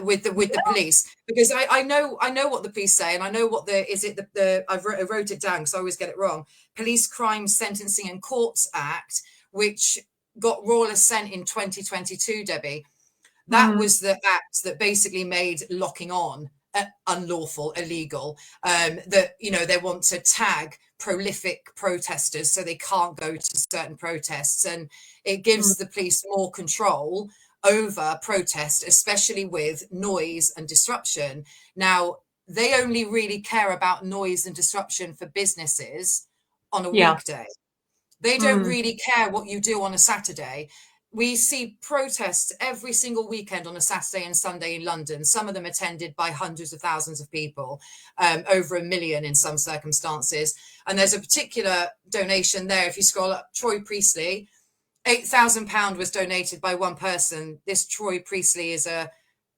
with the police? Because I know what the police say, and I know what I wrote it down because I always get it wrong. Police Crime Sentencing and Courts Act, which got royal assent in 2022, Debbie. That was the act that basically made locking on unlawful, illegal, that, you know, they want to tag prolific protesters so they can't go to certain protests, and it gives the police more control over protest, especially with noise and disruption. Now, they only really care about noise and disruption for businesses on a weekday. They don't really care what you do on a Saturday. We see protests every single weekend on a Saturday and Sunday in London, some of them attended by hundreds of thousands of people, over 1 million in some circumstances. And there's a particular donation there. If you scroll up, Troy Priestley, £8,000 was donated by one person. This Troy Priestley is a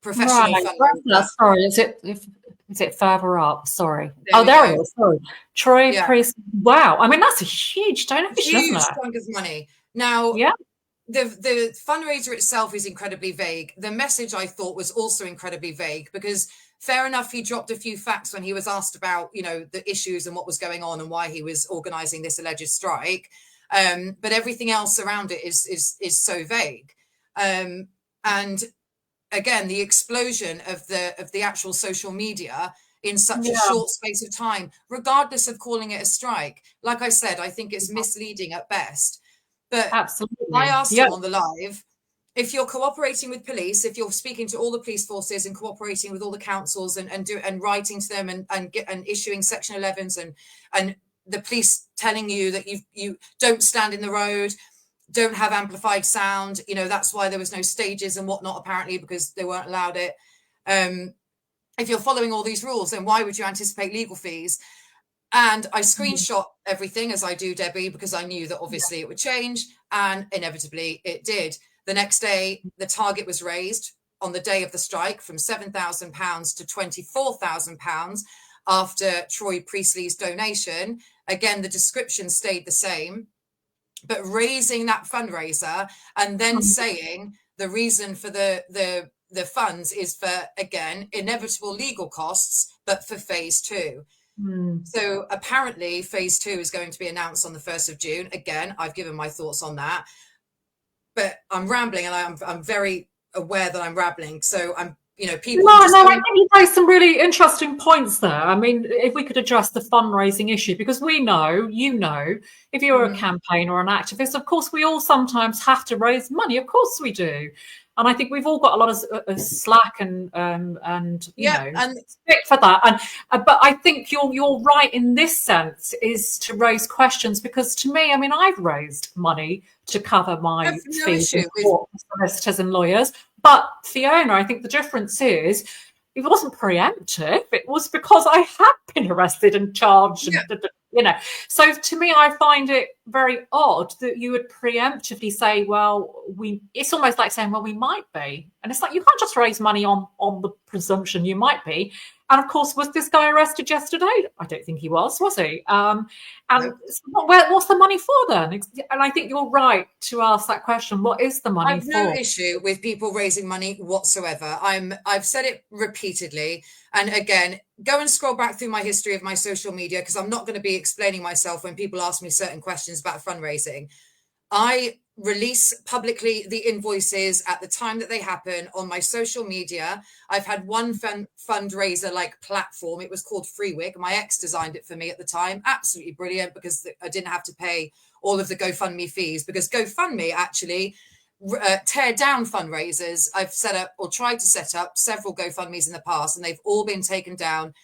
professional fundraiser. Sorry, is it further up? Sorry. There it is. Sorry. Troy Priestley. Wow. I mean, that's a huge donation, huge isn't it? chunk of money. Now, the fundraiser itself is incredibly vague. The message, I thought, was also incredibly vague because fair enough, he dropped a few facts when he was asked about, you know, the issues and what was going on and why he was organising this alleged strike. But everything else around it is so vague. And again, the explosion of the actual social media in such a short space of time, regardless of calling it a strike. Like I said, I think it's misleading at best. But absolutely, I asked him on the live, if you're cooperating with police, if you're speaking to all the police forces and cooperating with all the councils and writing to them and issuing Section 11s and the police telling you that you don't stand in the road, don't have amplified sound, you know, that's why there was no stages and whatnot, apparently, because they weren't allowed it. If you're following all these rules, then why would you anticipate legal fees? And I screenshot everything, as I do, Debbie, because I knew that obviously it would change, and inevitably it did. The next day, the target was raised on the day of the strike from £7,000 to £24,000. after Troy Priestley's donation. Again, the description stayed the same, but raising that fundraiser and then saying the reason for the funds is for, again, inevitable legal costs, but for phase 2. So apparently phase 2 is going to be announced on the 1st of June. Again, I've given my thoughts on that, but I'm rambling, and I'm very aware that I'm rambling. So I'm, people. I think you raised some really interesting points there. I mean, if we could address the fundraising issue, because we know, if you're a campaigner or an activist, of course, we all sometimes have to raise money. Of course we do. And I think we've all got a lot of slack and stick for that. And but I think you're right in this sense, is to raise questions, because to me, I mean, I've raised money to cover my fees for solicitors and lawyers. But Fiona, I think the difference is it wasn't preemptive. It was because I had been arrested and charged. And, so to me, I find it very odd that you would preemptively say, well, it's almost like saying, well, we might be. And it's like, you can't just raise money on the presumption you might be. And of course, was this guy arrested yesterday? I don't think he was he? What's the money for then? And I think you're right to ask that question. What is the money for? I have no issue with people raising money whatsoever. I've said it repeatedly. And again, go and scroll back through my history of my social media, because I'm not going to be explaining myself when people ask me certain questions about fundraising. I release publicly the invoices at the time that they happen on my social media. I've had one fundraiser like platform. It was called Freewick. My ex designed it for me at the time. Absolutely brilliant, because I didn't have to pay all of the GoFundMe fees, because GoFundMe actually tear down fundraisers. I've set up or tried to set up several GoFundMes in the past, and they've all been taken down.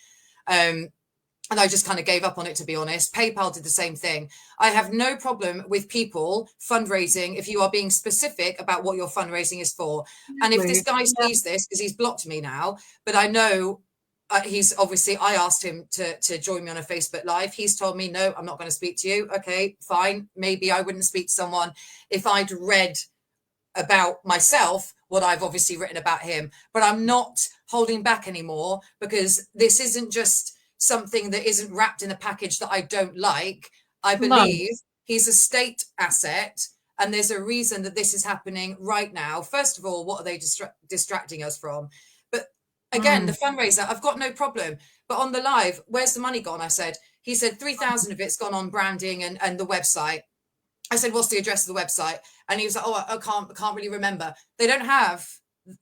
And I just kind of gave up on it, to be honest. PayPal did the same thing. I have no problem with people fundraising if you are being specific about what your fundraising is for. And if this guy sees this, because he's blocked me now, but I know he's obviously, I asked him to join me on a Facebook Live. He's told me, no, I'm not going to speak to you. Okay, fine. Maybe I wouldn't speak to someone if I'd read about myself what I've obviously written about him. But I'm not holding back anymore, because this isn't just something that isn't wrapped in a package that I don't like. I believe he's a state asset, and there's a reason that this is happening right now. First of all, what are they distracting us from? But again, the fundraiser, I've got no problem. But on the live, where's the money gone? He said 3,000 of it's gone on branding and the website. I said, what's the address of the website? And he was like, oh, I can't really remember. They don't have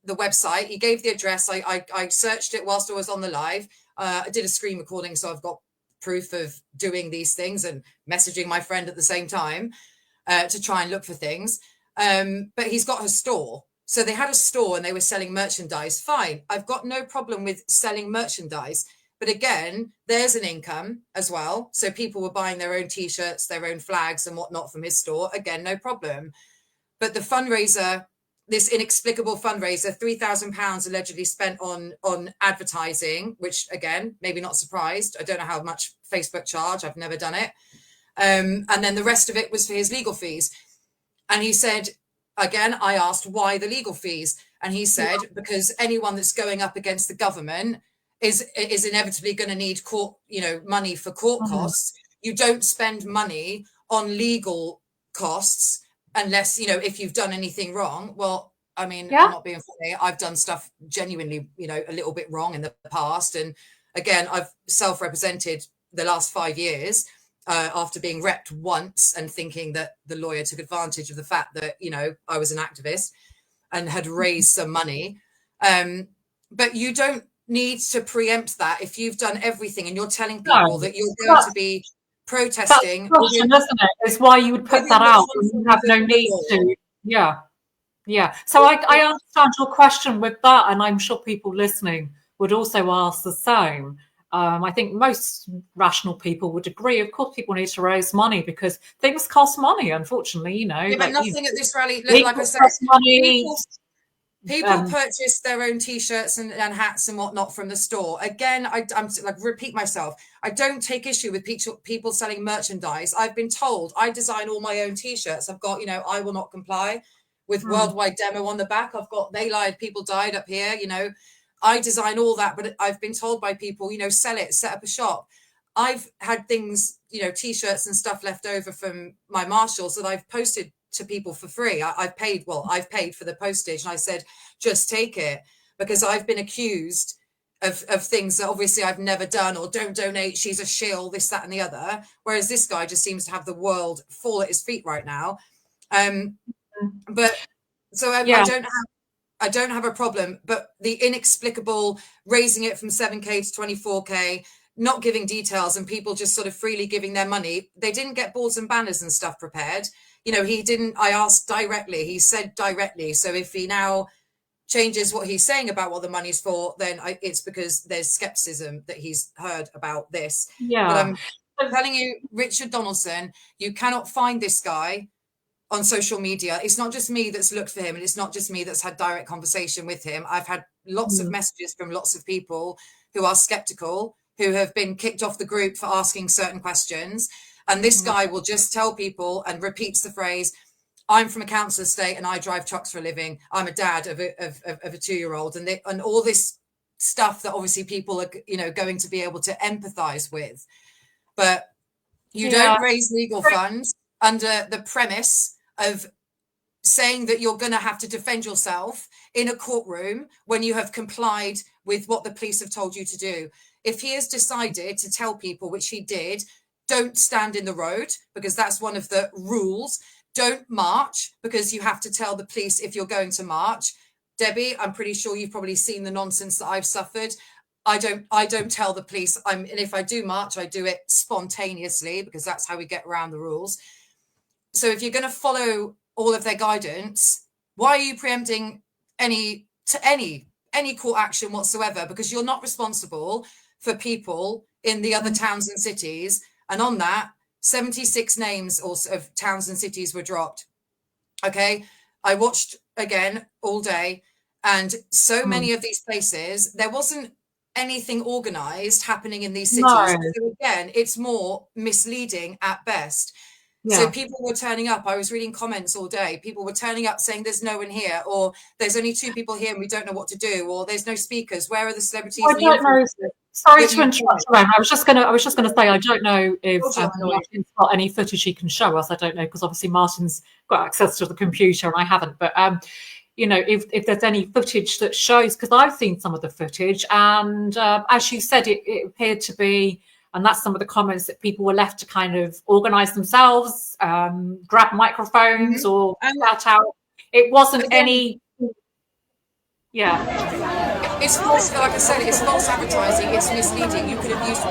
the website. He gave the address. I searched it whilst I was on the live. I did a screen recording, so I've got proof of doing these things and messaging my friend at the same time to try and look for things. But he's got a store. So they had a store and they were selling merchandise. Fine. I've got no problem with selling merchandise. But again, there's an income as well. So people were buying their own T-shirts, their own flags and whatnot from his store. Again, no problem. But the fundraiser, this inexplicable fundraiser, £3,000 allegedly spent on advertising, which again, maybe not surprised. I don't know how much Facebook charge. I've never done it. And then the rest of it was for his legal fees. And he said, again, I asked why the legal fees. And he said, because anyone that's going up against the government is inevitably going to need court, money for court costs. You don't spend money on legal costs unless, if you've done anything wrong. Well, I mean, I'm not being funny. I've done stuff genuinely, a little bit wrong in the past. And again, I've self-represented the last 5 years after being repped once and thinking that the lawyer took advantage of the fact that, I was an activist and had raised some money. But you don't need to preempt that if you've done everything and you're telling people that you're going to be protesting. That's isn't it? It's why you would put that out. You have no need to. Yeah. So I understand your question with that, and I'm sure people listening would also ask the same. I think most rational people would agree. Of course, people need to raise money because things cost money, unfortunately, but nothing at this rally, like I said, money. People purchase their own T-shirts and hats and whatnot from the store. Again, I'm like, repeat myself. I don't take issue with people selling merchandise. I've been told I design all my own T-shirts. I've got, I will not comply with worldwide demo on the back. I've got they lied, people died up here, I design all that, but I've been told by people, you know, sell it, set up a shop. I've had things, you know, T-shirts and stuff left over from my Marshalls that I've posted to people for free. I've paid for the postage, and I said, just take it, because I've been accused of things that obviously I've never done, or don't donate, she's a shill, this, that, and the other. Whereas this guy just seems to have the world fall at his feet right now. But so I don't have a problem, but the inexplicable raising it from 7K to 24K, not giving details, and people just sort of freely giving their money. They didn't get boards and banners and stuff prepared. You know, he didn't, I asked directly, he said directly. So if he now changes what he's saying about what the money's for, then it's because there's skepticism that he's heard about this. Yeah. But I'm telling you, Richard Donaldson, you cannot find this guy on social media. It's not just me that's looked for him, and it's not just me that's had direct conversation with him. I've had lots of messages from lots of people who are skeptical, who have been kicked off the group for asking certain questions. And this guy will just tell people and repeats the phrase, I'm from a council estate and I drive trucks for a living. I'm a dad of a 2-year-old, and all this stuff that obviously people are, you know, going to be able to empathize with. But you don't raise legal funds under the premise of saying that you're going to have to defend yourself in a courtroom when you have complied with what the police have told you to do. If he has decided to tell people, which he did, don't stand in the road, because that's one of the rules. Don't march, because you have to tell the police if you're going to march. Debbie, I'm pretty sure you've probably seen the nonsense that I've suffered. I don't tell the police. And if I do march, I do it spontaneously, because that's how we get around the rules. So if you're going to follow all of their guidance, why are you preempting any court action whatsoever? Because you're not responsible for people in the other towns and cities. And on that, 76 names of towns and cities were dropped. Okay. I watched again all day, and so many of these places, there wasn't anything organized happening in these cities. No. So again, it's more misleading at best. Yeah. So people were turning up. I was reading comments all day. People were turning up saying there's no one here, or there's only 2 people here and we don't know what to do, or there's no speakers. Where are the celebrities? I don't know. Sorry to interrupt, Ren. I was just going to say, I don't know if Martin's got any footage he can show us. I don't know, because obviously Martin's got access to the computer and I haven't. But you know, if there's any footage that shows, because I've seen some of the footage, and as you said, it appeared to be. And that's some of the comments, that people were left to kind of organise themselves, grab microphones or shout out. It wasn't any. Yeah. It's false, like I said, it's false advertising. It's misleading. You could have used.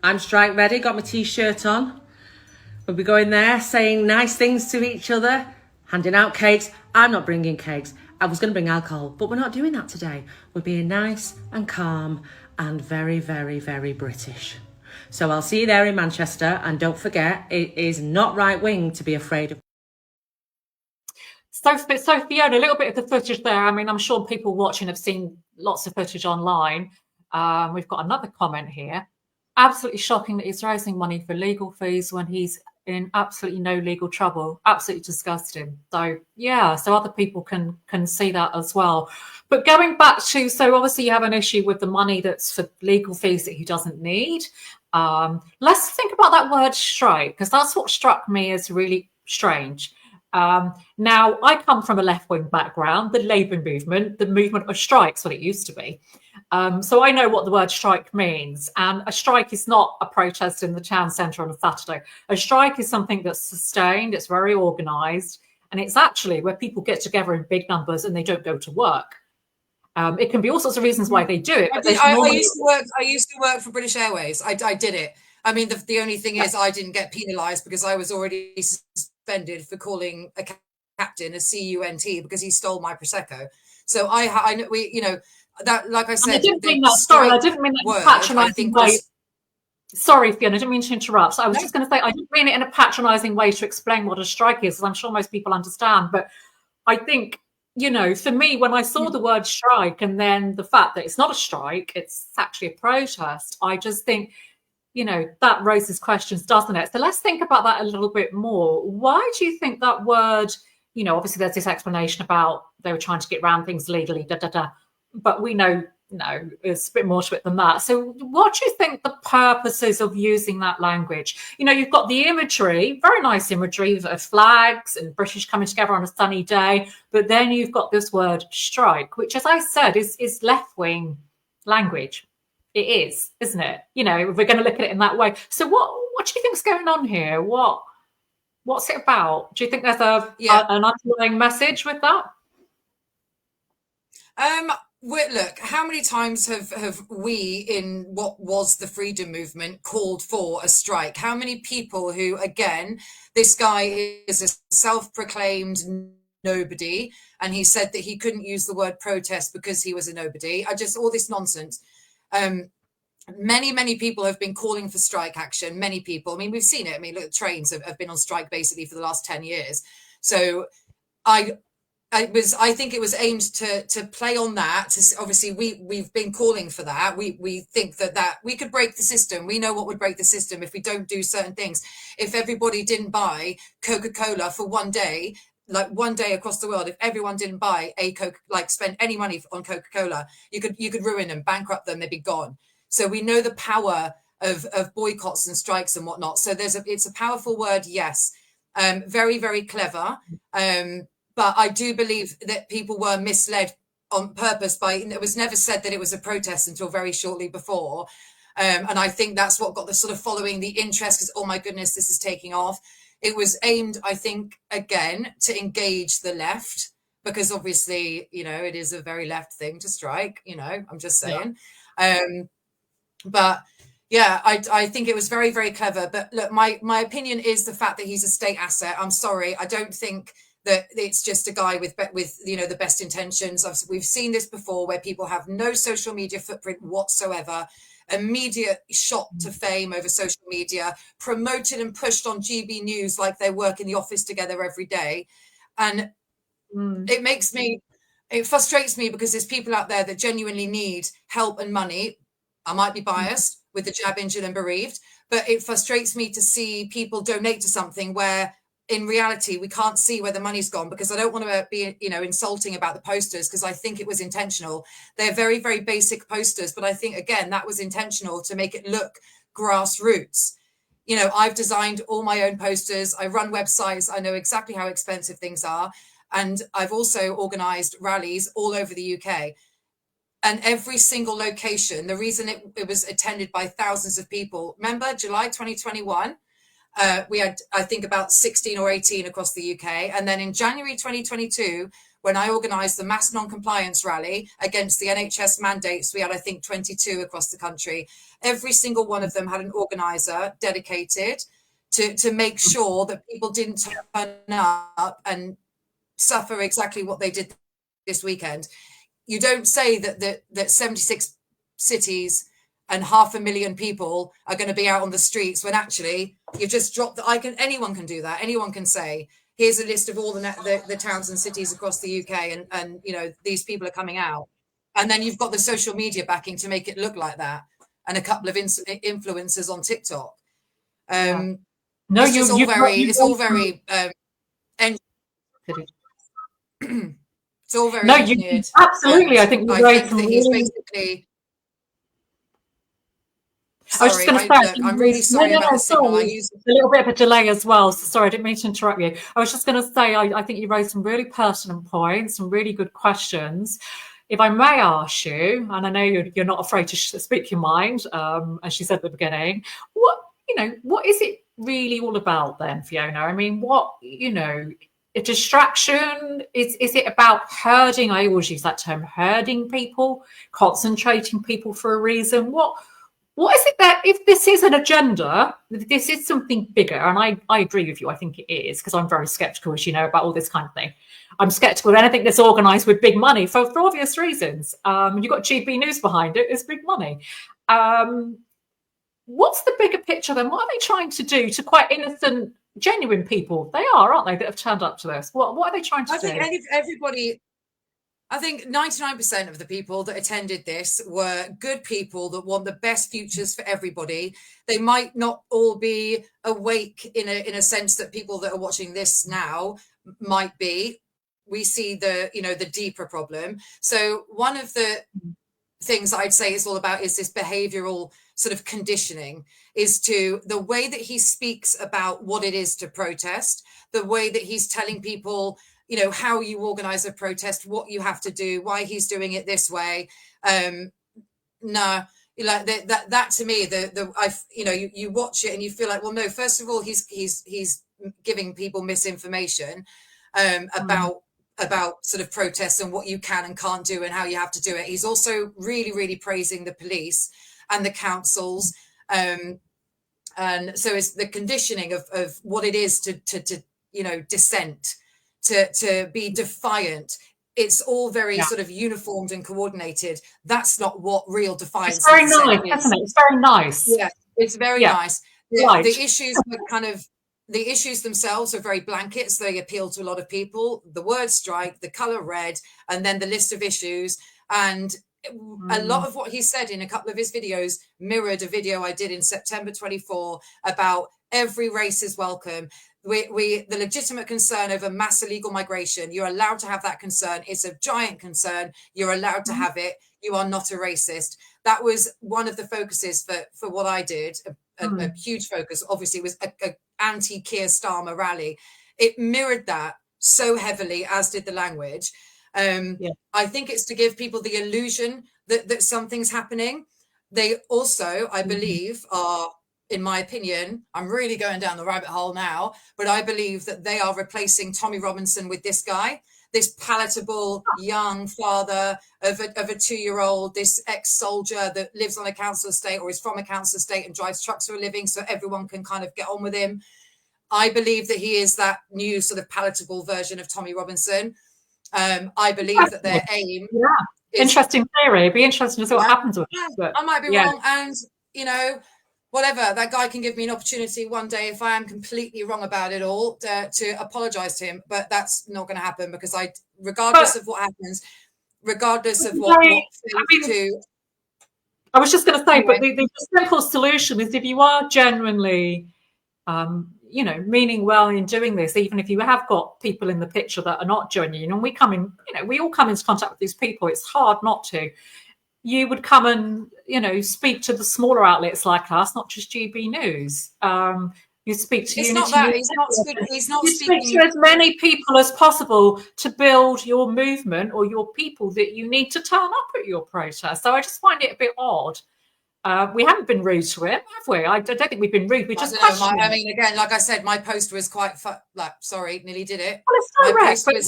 I'm strike ready, got my T-shirt on. We'll be going there saying nice things to each other, handing out cakes. I'm not bringing cakes. I was going to bring alcohol, but we're not doing that today. We're being nice and calm and very, very, very British. So I'll see you there in Manchester. And don't forget, it is not right wing to be afraid of. So Fiona, a little bit of the footage there. I mean, I'm sure people watching have seen lots of footage online. We've got another comment here. Absolutely shocking that he's raising money for legal fees when he's in absolutely no legal trouble. Absolutely disgusting. So yeah, so other people can see that as well. But going back to, so obviously you have an issue with the money that's for legal fees that he doesn't need. Let's think about that word strike, because that's what struck me as really strange. Now, I come from a left-wing background, the Labour movement, the movement of strikes, what it used to be. So I know what the word strike means. And a strike is not a protest in the town centre on a Saturday. A strike is something that's sustained, it's very organised, and it's actually where people get together in big numbers and they don't go to work. It can be all sorts of reasons why they do it. But I used to work for British Airways. I did it. I mean, the only thing is I didn't get penalised because I was already suspended for calling a captain a CUNT because he stole my Prosecco. So I know we, you know, that, like I said, I didn't mean that. Sorry, I didn't mean that patronising way. Sorry, Fiona, I didn't mean to interrupt. I was just going to say, I didn't mean it in a patronising way to explain what a strike is, as I'm sure most people understand. But I think, you know, for me, when I saw the word strike and then the fact that it's not a strike, it's actually a protest, I just think, you know, that raises questions, doesn't it? So let's think about that a little bit more. Why do you think that word, you know, obviously there's this explanation about they were trying to get around things legally, but we know, no, it's a bit more to it than that. So what do you think the purpose is of using that language? You know, you've got the imagery, very nice imagery of flags and British coming together on a sunny day, but then you've got this word strike, which, as I said, is left-wing language. It is, isn't it? You know, if we're going to look at it in that way. So what do you think's going on here? What's it about? Do you think there's an underlying message with that? Look, how many times have we, in what was the freedom movement, called for a strike? How many people who, again, this guy is a self-proclaimed nobody, and he said that he couldn't use the word protest because he was a nobody. All this nonsense. Many people have been calling for strike action. Many people. I mean, we've seen it. I mean, look, trains have been on strike basically for the last 10 years. So I think it was aimed to play on that. Obviously, we've been calling for that. We think that we could break the system. We know what would break the system if we don't do certain things. If everybody didn't buy Coca-Cola for one day, like one day across the world, if everyone didn't buy spend any money on Coca-Cola, you could ruin them, bankrupt them, they'd be gone. So we know the power of boycotts and strikes and whatnot. So it's a powerful word, yes. Very, very clever. But I do believe that people were misled on purpose it was never said that it was a protest until very shortly before. And I think that's what got the sort of following the interest, because, oh my goodness, this is taking off. It was aimed, I think, again, to engage the left, because obviously, you know, it is a very left thing to strike, you know, I'm just saying. Yeah. But yeah, I think it was very, very clever. But look, my opinion is the fact that he's a state asset. I'm sorry. I don't think that it's just a guy with you know, the best intentions. We've seen this before, where people have no social media footprint whatsoever, immediate shot to fame over social media, promoted and pushed on GB News like they work in the office together every day. And it frustrates me, because there's people out there that genuinely need help and money. I might be biased with the jab, injured and bereaved, but it frustrates me to see people donate to something where in reality we can't see where the money's gone. Because I don't want to be, you know, insulting about the posters, because I think it was intentional. They're very, very basic posters, but I think, again, that was intentional to make it look grassroots. You know, I've designed all my own posters. I run websites. I know exactly how expensive things are. And I've also organized rallies all over the UK. And every single location, the reason it was attended by thousands of people, remember July 2021, we had, I think, about 16 or 18 across the UK. And then in January 2022, when I organised the mass non-compliance rally against the NHS mandates, we had, I think, 22 across the country. Every single one of them had an organiser dedicated to make sure that people didn't turn up and suffer exactly what they did this weekend. You don't say that 76 cities and 500,000 people are going to be out on the streets, when actually you just dropped anyone can do that. Anyone can say, here's a list of all the towns and cities across the UK, and you know, these people are coming out. And then you've got the social media backing to make it look like that, and a couple of influencers on TikTok. No, it's all very it's all very engineered. Absolutely. I think I think that he's basically. Sorry, I was just going to say, I'm really sorry about the signal. I use a little bit of a delay as well. So sorry, I didn't mean to interrupt you. I was just going to say, I think you raised some really pertinent points, some really good questions. If I may ask you, and I know you're not afraid to speak your mind, as you said at the beginning, what is it really all about then, Fiona? I mean, a distraction? Is it about herding? I always use that term, herding people, concentrating people for a reason. What is it that, if this is an agenda, this is something bigger? And I agree with you. I think it is, because I'm very skeptical, as you know, about all this kind of thing. I'm skeptical of anything that's organised with big money for obvious reasons. You've got GB News behind it. It's big money. what's the bigger picture then? What are they trying to do to quite innocent, genuine people? They are, aren't they, that have turned up to this? What are they trying to do? I think everybody, I think 99% of the people that attended this were good people that want the best futures for everybody. They might not all be awake in a sense that people that are watching this now might be. We see the, you know, the deeper problem. So one of the things I'd say it's all about is this behavioral sort of conditioning, is to the way that he speaks about what it is to protest, the way that he's telling people, you know, how you organize a protest, what you have to do, why he's doing it this way. No, like that to me, you know, you watch it and you feel like, well, no, first of all, he's giving people misinformation about sort of protests and what you can and can't do and how you have to do it. He's also really, really praising the police and the councils. And so it's the conditioning of what it is to you know, dissent, to be defiant. It's all very sort of uniformed and coordinated. That's not what real defiance is. It's very nice, isn't it? It's very nice. Yeah, it's very nice. The issues are kind of, the issues themselves are very blankets. They appeal to a lot of people. The word strike, the color red, and then the list of issues. And a lot of what he said in a couple of his videos mirrored a video I did in September 24 about every race is welcome. The legitimate concern over mass illegal migration, you're allowed to have that concern. It's a giant concern. You're allowed to have it. You are not a racist. That was one of the focuses for what I did. A huge focus, obviously, was a anti-Keir Starmer rally. It mirrored that so heavily, as did the language. I think it's to give people the illusion that something's happening. They also, I believe, are, in my opinion, I'm really going down the rabbit hole now, but I believe that they are replacing Tommy Robinson with this guy, this palatable young father of a 2-year-old, this ex-soldier that lives on a council estate or is from a council estate and drives trucks for a living so everyone can kind of get on with him. I believe that he is that new sort of palatable version of Tommy Robinson. I believe that their aim is... Interesting theory. It'd be interesting to see what happens with it. But, I might be wrong, and, you know, whatever, that guy can give me an opportunity one day, if I am completely wrong about it all, to apologize to him. But that's not going to happen, because regardless of what happens, regardless of what I was just going to say, but the simple solution is, if you are genuinely, you know, meaning well in doing this, even if you have got people in the picture that are not genuine, and we come in, you know, we all come into contact with these people, it's hard not to. You would come and, you know, speak to the smaller outlets like us, not just GB News. You speak to He's not speaking to as many people as possible to build your movement or your people that you need to turn up at your protest. So I just find it a bit odd. We haven't been rude to him, have we? I don't think we've been rude. We just questioned. I mean, again, like I said, my post was quite sorry, nearly did it. Well, it's direct, but it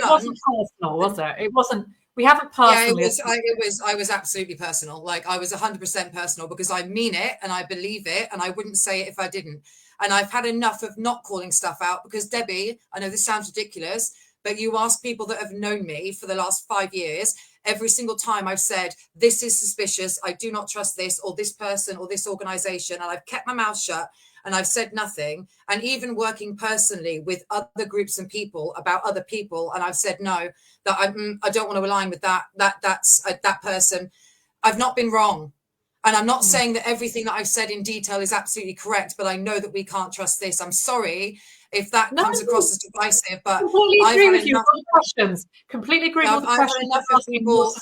wasn't personal, was it? It wasn't. We haven't personally. Yeah, I was absolutely personal. Like, I was 100% personal, because I mean it and I believe it, and I wouldn't say it if I didn't. And I've had enough of not calling stuff out, because Debbie, I know this sounds ridiculous, but you ask people that have known me for the last 5 years, every single time I've said, this is suspicious, I do not trust this or this person or this organization, and I've kept my mouth shut and I've said nothing. And even working personally with other groups and people about other people, and I've said no, that I don't want to align with that person. I've not been wrong. And I'm not saying that everything that I've said in detail is absolutely correct, but I know that we can't trust this. I'm sorry if that comes across as divisive, but completely agree with you. Questions. Completely agree with the I've questions. had enough of people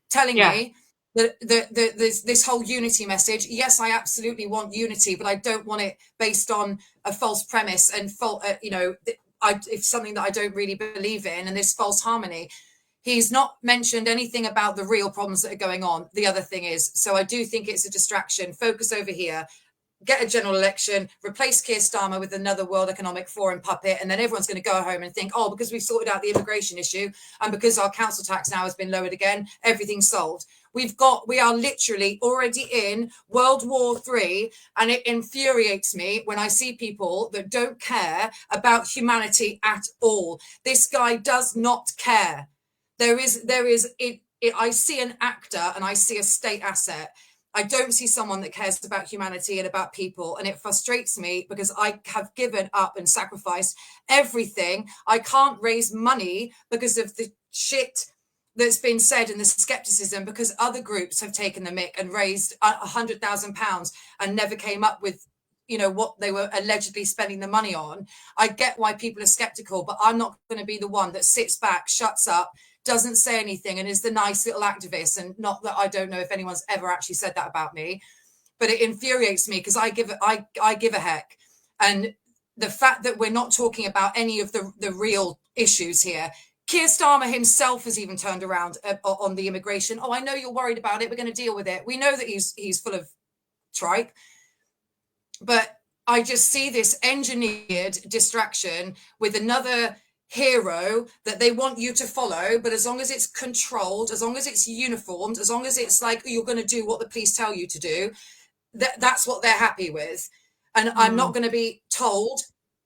telling me that this whole unity message. Yes, I absolutely want unity, but I don't want it based on a false premise and if something that I don't really believe in, and this false harmony. He's not mentioned anything about the real problems that are going on. The other thing is, so I do think it's a distraction. Focus over here, get a general election, replace Keir Starmer with another World Economic Forum puppet, and then everyone's going to go home and think, oh, because we've sorted out the immigration issue and because our council tax now has been lowered again, everything's solved. We are literally already in World War III, and it infuriates me when I see people that don't care about humanity at all. This guy does not care. I see an actor and I see a state asset. I don't see someone that cares about humanity and about people. And it frustrates me because I have given up and sacrificed everything. I can't raise money because of the shit that's been said and the skepticism, because other groups have taken the mick and raised £100,000 and never came up with, you know, what they were allegedly spending the money on. I get why people are skeptical, but I'm not going to be the one that sits back, shuts up, doesn't say anything, and is the nice little activist. And not that I don't know if anyone's ever actually said that about me, but it infuriates me because I give a heck. And the fact that we're not talking about any of the real issues here. Keir Starmer himself has even turned around on the immigration. Oh, I know you're worried about it. We're going to deal with it. We know that he's full of tripe, but I just see this engineered distraction with another hero that they want you to follow, but as long as it's controlled, as long as it's uniformed, as long as it's like you're going to do what the police tell you to do, that's what they're happy with. And I'm not going to be told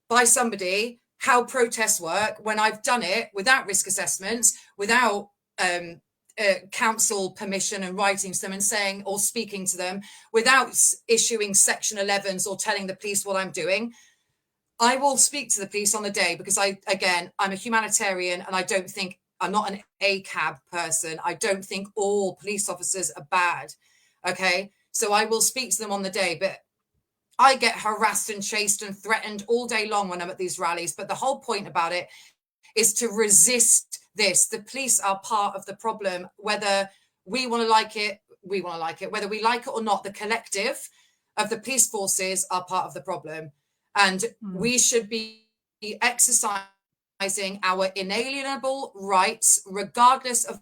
by somebody how protests work when I've done it without risk assessments, without council permission and writing to them and saying or speaking to them, without issuing section 11s or telling the police what I'm doing. I will speak to the police on the day because I'm a humanitarian, and I'm not an ACAB person. I don't think all police officers are bad. Okay. So I will speak to them on the day, but I get harassed and chased and threatened all day long when I'm at these rallies. But the whole point about it is to resist this. The police are part of the problem, whether we want to like it, whether we like it or not. The collective of the police forces are part of the problem. And we should be exercising our inalienable rights, regardless of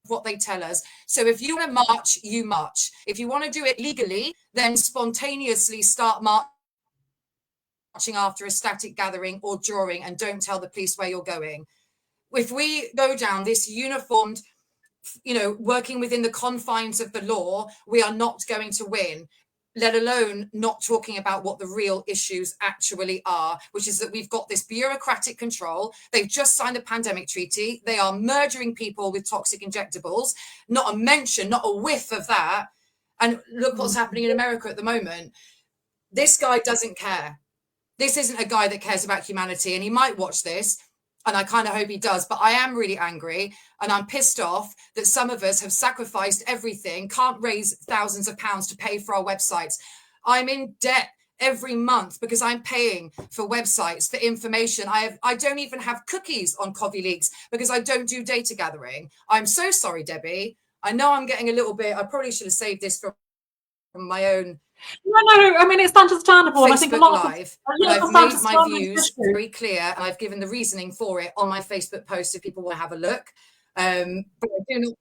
what they tell us. So if you want to march, you march. If you want to do it legally, then spontaneously start marching after a static gathering or drawing, and don't tell the police where you're going. If we go down this uniformed, working within the confines of the law, we are not going to win. Let alone not talking about what the real issues actually are, which is that we've got this bureaucratic control. They've just signed the pandemic treaty. They are murdering people with toxic injectables. Not a mention, not a whiff of that. And look what's happening in America at the moment. This guy doesn't care. This isn't a guy that cares about humanity, and he might watch this, and I kind of hope he does, but I am really angry, and I'm pissed off that some of us have sacrificed everything, can't raise thousands of pounds to pay for our websites. I'm in debt every month because I'm paying for websites, for information. I don't even have cookies on Coffee Leaks because I don't do data gathering. I'm so sorry, Debbie. I know I'm getting a little bit, I probably should have saved this from my own. No, I mean, it's understandable. Facebook I think a lot Live, of I've made my views very clear, and I've given the reasoning for it on my Facebook post if people want to have a look. But I do not.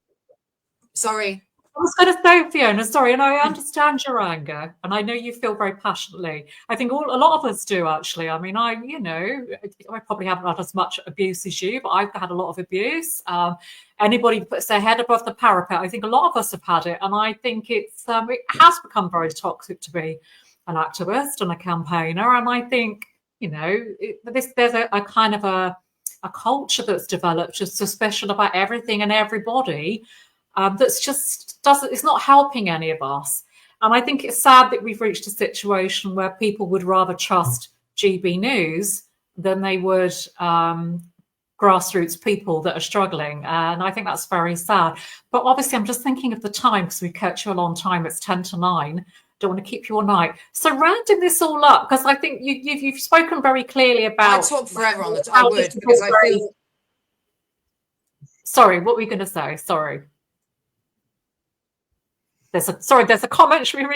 Sorry. I was going to say, Fiona, sorry, and I understand your anger, and I know you feel very passionately. I think a lot of us do, actually. I mean, I probably haven't had as much abuse as you, but I've had a lot of abuse. Anybody who puts their head above the parapet, I think a lot of us have had it, and I think it has become very toxic to be an activist and a campaigner. And I think, there's a kind of a culture that's developed, just suspicion about everything and everybody. That's just it's not helping any of us. And I think it's sad that we've reached a situation where people would rather trust GB News than they would grassroots people that are struggling. And I think that's very sad. But obviously, I'm just thinking of the time, because we kept you a long time. It's 10 to 9. Don't want to keep you all night. So rounding this all up, because I think you've spoken very clearly about. I talk forever on the. I would, because I feel. Sorry, what were you going to say? Sorry. There's a comment. Should we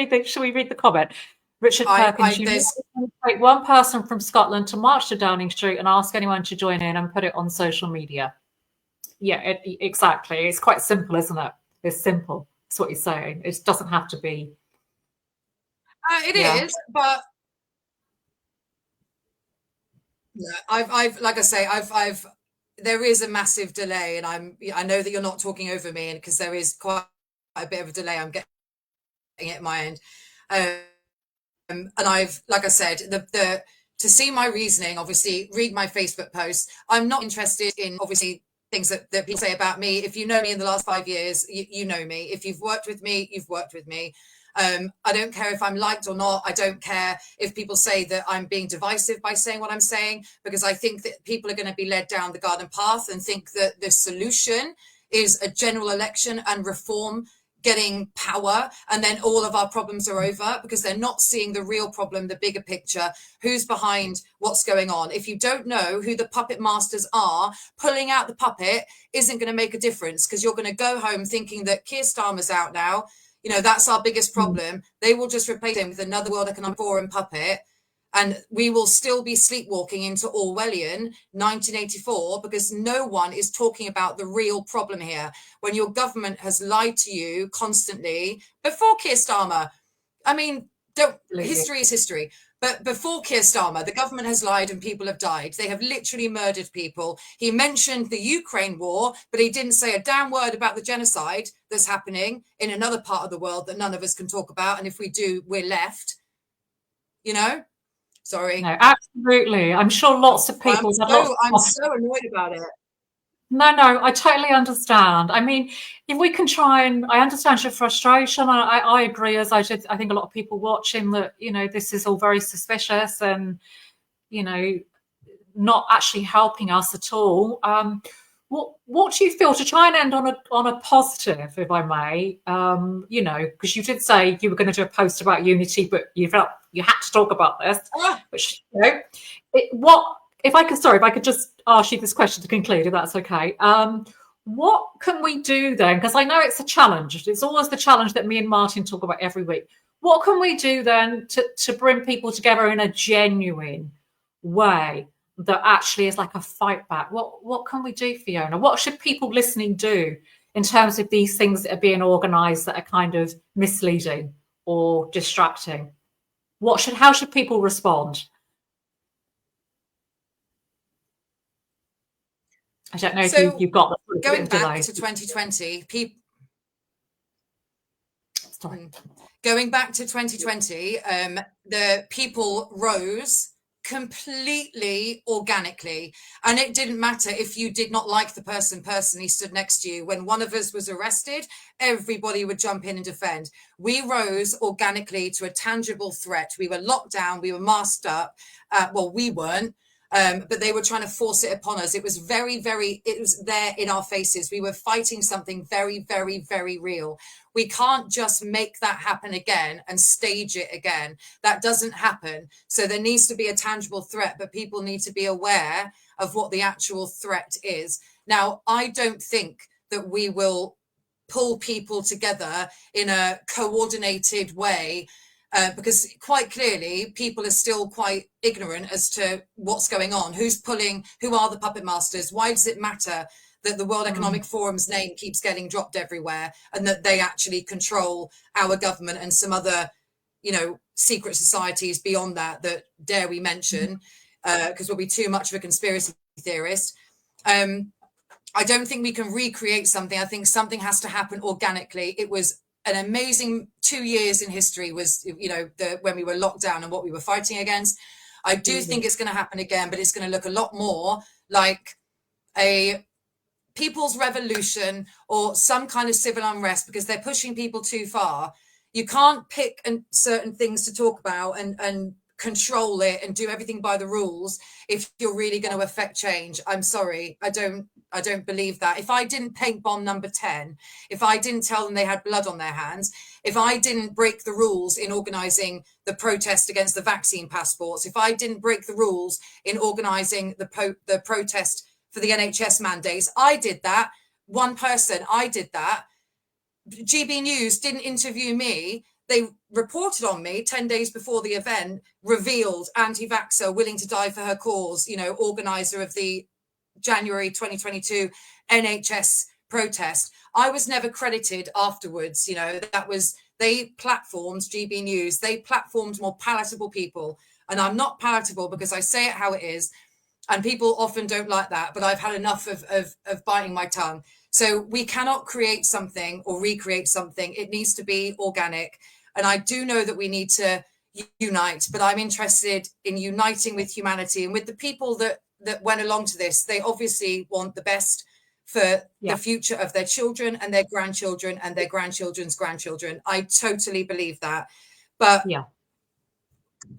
read the comment? Richard Perkins, you take one person from Scotland to march to Downing Street and ask anyone to join in and put it on social media. Yeah, exactly. It's quite simple, isn't it? It's simple. That's what you're saying. It doesn't have to be. It is, but I've like I say, I've there is a massive delay, and I know that you're not talking over me, and because there is quite a bit of a delay, I'm getting it at my end. And I've, like I said, to see my reasoning, obviously read my Facebook post. I'm not interested in obviously things that people say about me. If you know me in the last 5 years, you know me. If you've worked with me, you've worked with me. I don't care if I'm liked or not. I don't care if people say that I'm being divisive by saying what I'm saying, because I think that people are going to be led down the garden path and think that the solution is a general election and reform getting power, and then all of our problems are over, because they're not seeing the real problem, the bigger picture, who's behind what's going on. If you don't know who the puppet masters are, pulling out the puppet isn't going to make a difference, because you're going to go home thinking that Keir Starmer's out now. You know, that's our biggest problem. They will just replace him with another World Economic Forum puppet, and we will still be sleepwalking into Orwellian 1984, because no one is talking about the real problem here. When your government has lied to you constantly before Keir Starmer, I mean, history is history. But before Keir Starmer, the government has lied and people have died. They have literally murdered people. He mentioned the Ukraine war, but he didn't say a damn word about the genocide that's happening in another part of the world that none of us can talk about. And if we do, we're left, you know? Sorry. No, absolutely. I'm sure lots of people. I'm so annoyed about it. No, I totally understand. I mean, if we can try and, I understand your frustration. I agree, I think a lot of people watching that, you know, this is all very suspicious and, you know, not actually helping us at all. What do you feel, to try and end on a positive, if I may? You know, because you did say you were going to do a post about unity, but you felt you had to talk about this. Which, you know, if I could just ask you this question to conclude, if that's okay. What can we do then? Because I know it's a challenge. It's always the challenge that me and Martin talk about every week. What can we do then to bring people together in a genuine way that actually is like a fight back? What can we do, Fiona? What should people listening do in terms of these things that are being organised that are kind of misleading or distracting? How should people respond? I don't know if you've got the going back to 2020, going back to 2020, the people rose completely organically, and it didn't matter if you did not like the person personally stood next to you. When one of us was arrested, everybody would jump in and defend. We rose organically to a tangible threat. We were locked down, we were masked up. Well, we weren't. But they were trying to force it upon us. It was it was there in our faces. We were fighting something very, very, very real. We can't just make that happen again and stage it again. That doesn't happen. So there needs to be a tangible threat, but people need to be aware of what the actual threat is. Now, I don't think that we will pull people together in a coordinated way, because quite clearly people are still quite ignorant as to what's going on, who are the puppet masters, why does it matter that the World Economic Forum's name keeps getting dropped everywhere, and that they actually control our government and some other, you know, secret societies beyond that dare we mention, because we'll be too much of a conspiracy theorist. I don't think we can recreate something. I think something has to happen organically. It was an amazing 2 years in history, was, you know, when we were locked down and what we were fighting against. I do think it's going to happen again, but it's going to look a lot more like a people's revolution or some kind of civil unrest, because they're pushing people too far. You can't pick certain things to talk about and control it and do everything by the rules if you're really going to affect change. I'm sorry, I don't believe that. If I didn't paint bomb number 10, if I didn't tell them they had blood on their hands, if I didn't break the rules in organising the protest against the vaccine passports, if I didn't break the rules in organising the protest for the NHS mandates, I did that. One person, I did that. GB News didn't interview me. They reported on me 10 days before the event, revealed anti-vaxxer willing to die for her cause, you know, organiser of the January 2022 NHS protest. I was never credited afterwards. You know, they platformed GB News. They platformed more palatable people. And I'm not palatable because I say it how it is. And people often don't like that, but I've had enough of biting my tongue. So we cannot create something or recreate something. It needs to be organic. And I do know that we need to unite, but I'm interested in uniting with humanity and with the people that went along to this. They obviously want the best for the future of their children and their grandchildren and their grandchildren's grandchildren. I totally believe that. But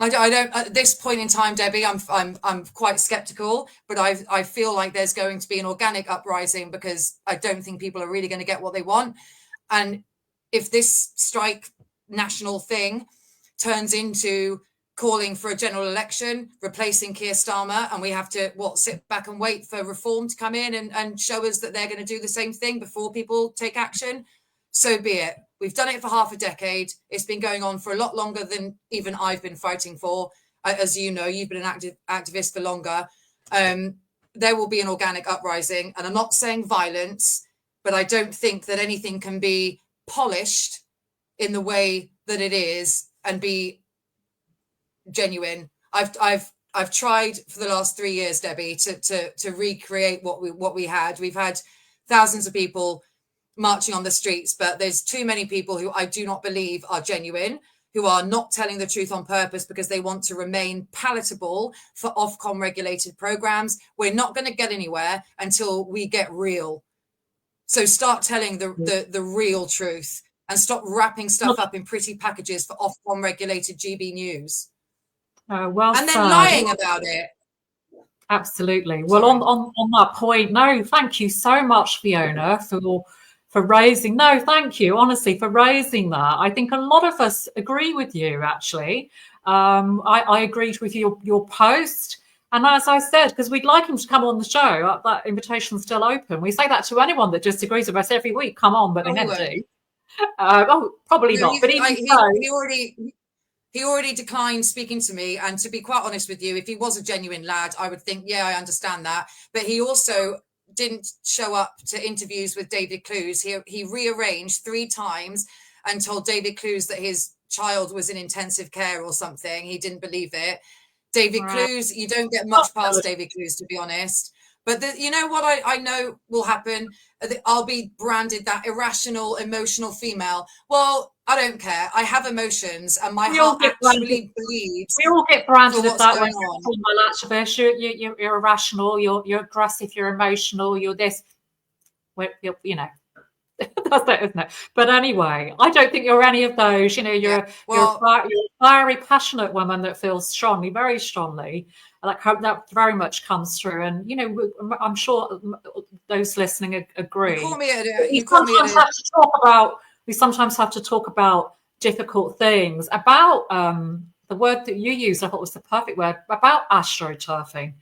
I don't at this point in time, Debbie, I'm quite skeptical, but I feel like there's going to be an organic uprising, because I don't think people are really going to get what they want. And if this strike national thing turns into calling for a general election, replacing Keir Starmer, and we have to sit back and wait for reform to come in and show us that they're going to do the same thing before people take action, so be it. We've done it for half a decade. It's been going on for a lot longer than even I've been fighting for. As you know, you've been an activist for longer. There will be an organic uprising, and I'm not saying violence, but I don't think that anything can be polished in the way that it is and be genuine. I've tried for the last 3 years, Debbie, to recreate what we had. We've had thousands of people marching on the streets, but there's too many people who I do not believe are genuine, who are not telling the truth on purpose because they want to remain palatable for Ofcom regulated programs. We're not going to get anywhere until we get real. So start telling the real truth and stop wrapping stuff up in pretty packages for Ofcom regulated GB News. Well, and then lying about it. Absolutely. Well, on that point, no, thank you so much, Fiona, for raising. No, thank you, honestly, for raising that. I think a lot of us agree with you, actually. I agreed with your post. And as I said, because we'd like him to come on the show, that invitation's still open. We say that to anyone that disagrees with us every week. Come on, but they never do. Probably no, not. But he already declined speaking to me. And to be quite honest with you, if he was a genuine lad, I would think, yeah, I understand that. But he also didn't show up to interviews with David Clues. He rearranged 3 times and told David Clues that his child was in intensive care or something. He didn't believe it. David Clues, you don't get much past David Clues, to be honest. But you know what I know will happen? I'll be branded that irrational, emotional female. Well, I don't care. I have emotions, and my heart actually believes. We all get branded as that way. You're irrational. You're aggressive. You're emotional. You're this. You know. That's it, isn't it? But anyway, I don't think you're any of those. You know, you're a fiery, passionate woman that feels strongly, very strongly. That very much comes through. And, you know, I'm sure those listening agree. We sometimes have to talk about difficult things, about the word that you used, I thought was the perfect word, about astroturfing.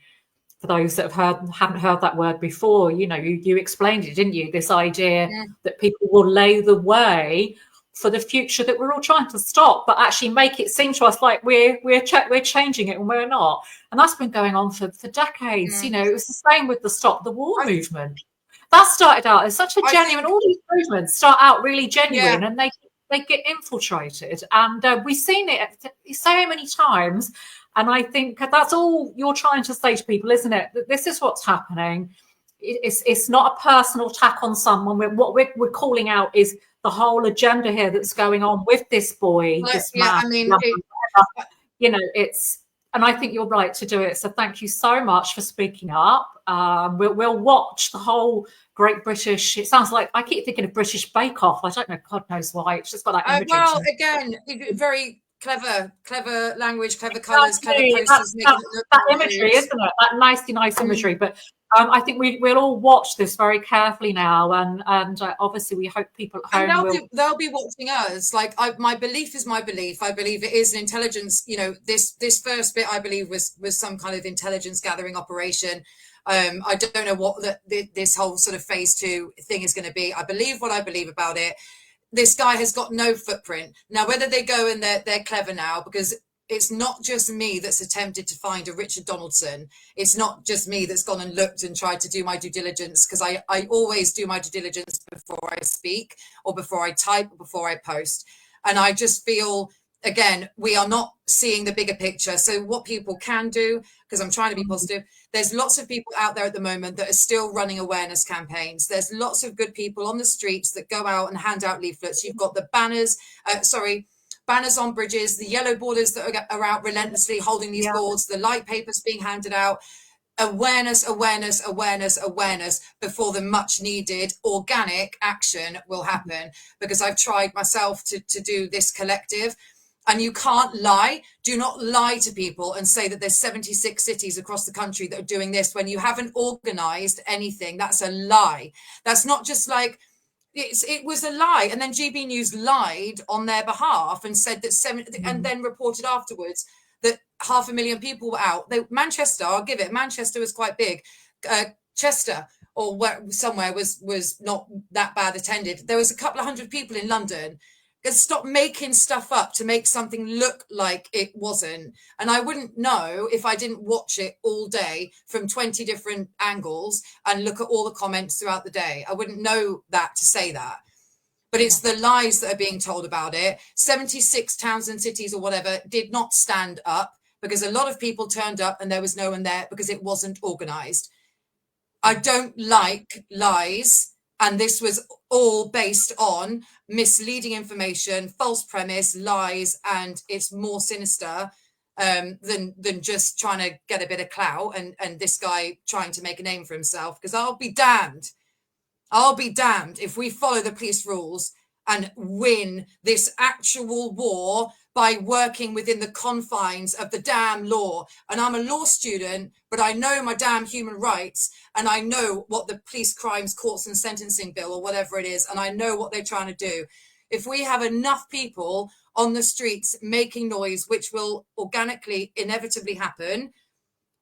For those that haven't heard that word before, you know, you explained it, didn't you? This idea that people will lay the way for the future that we're all trying to stop, but actually make it seem to us like we're changing it when we're not. And that's been going on for decades. You know, it was the same with the Stop the War movement. That started out as such a genuine. All these movements start out really genuine, and they get infiltrated. And we've seen it so many times. And I think that's all you're trying to say to people, isn't it? That this is what's happening. It's not a personal attack on someone. What we're calling out is the whole agenda here that's going on with this boy, this man. I mean, you know, and I think you're right to do it. So thank you so much for speaking up. We'll watch the whole Great British. It sounds like I keep thinking of British Bake Off. I don't know, God knows why. It's just got that imagery. Well, again, very clever language, clever colours, clever posters. That imagery, isn't it? That nice imagery. But I think we'll all watch this very carefully now, and obviously we hope people at home they'll be watching us. Like my belief is my belief. I believe it is an intelligence. You know, this first bit I believe was some kind of intelligence gathering operation. I don't know what this whole sort of phase 2 thing is going to be. I believe what I believe about it. This guy has got no footprint. Now, whether they go and they're clever now, because it's not just me that's attempted to find a Richard Donaldson. It's not just me that's gone and looked and tried to do my due diligence, because I always do my due diligence before I speak or before I type or before I post. And I just feel, again, we are not seeing the bigger picture. So what people can do, because I'm trying to be positive, there's lots of people out there at the moment that are still running awareness campaigns. There's lots of good people on the streets that go out and hand out leaflets. You've got the banners on bridges, the yellow borders that are out relentlessly holding these boards, the light papers being handed out. awareness before the much needed organic action will happen. Because I've tried myself to do this collective, and you can't lie. Do not lie to people and say that there's 76 cities across the country that are doing this when you haven't organized anything. That's a lie. That's not just like, it was a lie. And then GB News lied on their behalf and said that and then reported afterwards that 500,000 people were out. Manchester, I'll give it, Manchester was quite big. Chester or somewhere was not that bad attended. There was a couple of hundred people in London. Stop making stuff up to make something look like it wasn't. And I wouldn't know if I didn't watch it all day from 20 different angles and look at all the comments throughout the day. I wouldn't know that to say that. But it's the lies that are being told about it. 76 towns and cities or whatever did not stand up because a lot of people turned up and there was no one there because it wasn't organized. I don't like lies. And this was all based on misleading information, false premise, lies, and it's more sinister than just trying to get a bit of clout and this guy trying to make a name for himself. Because I'll be damned if we follow the police rules and win this actual war by working within the confines of the damn law. And I'm a law student, but I know my damn human rights, and I know what the Police Crimes Courts and Sentencing Bill or whatever it is, and I know what they're trying to do. If we have enough people on the streets making noise, which will organically, inevitably happen,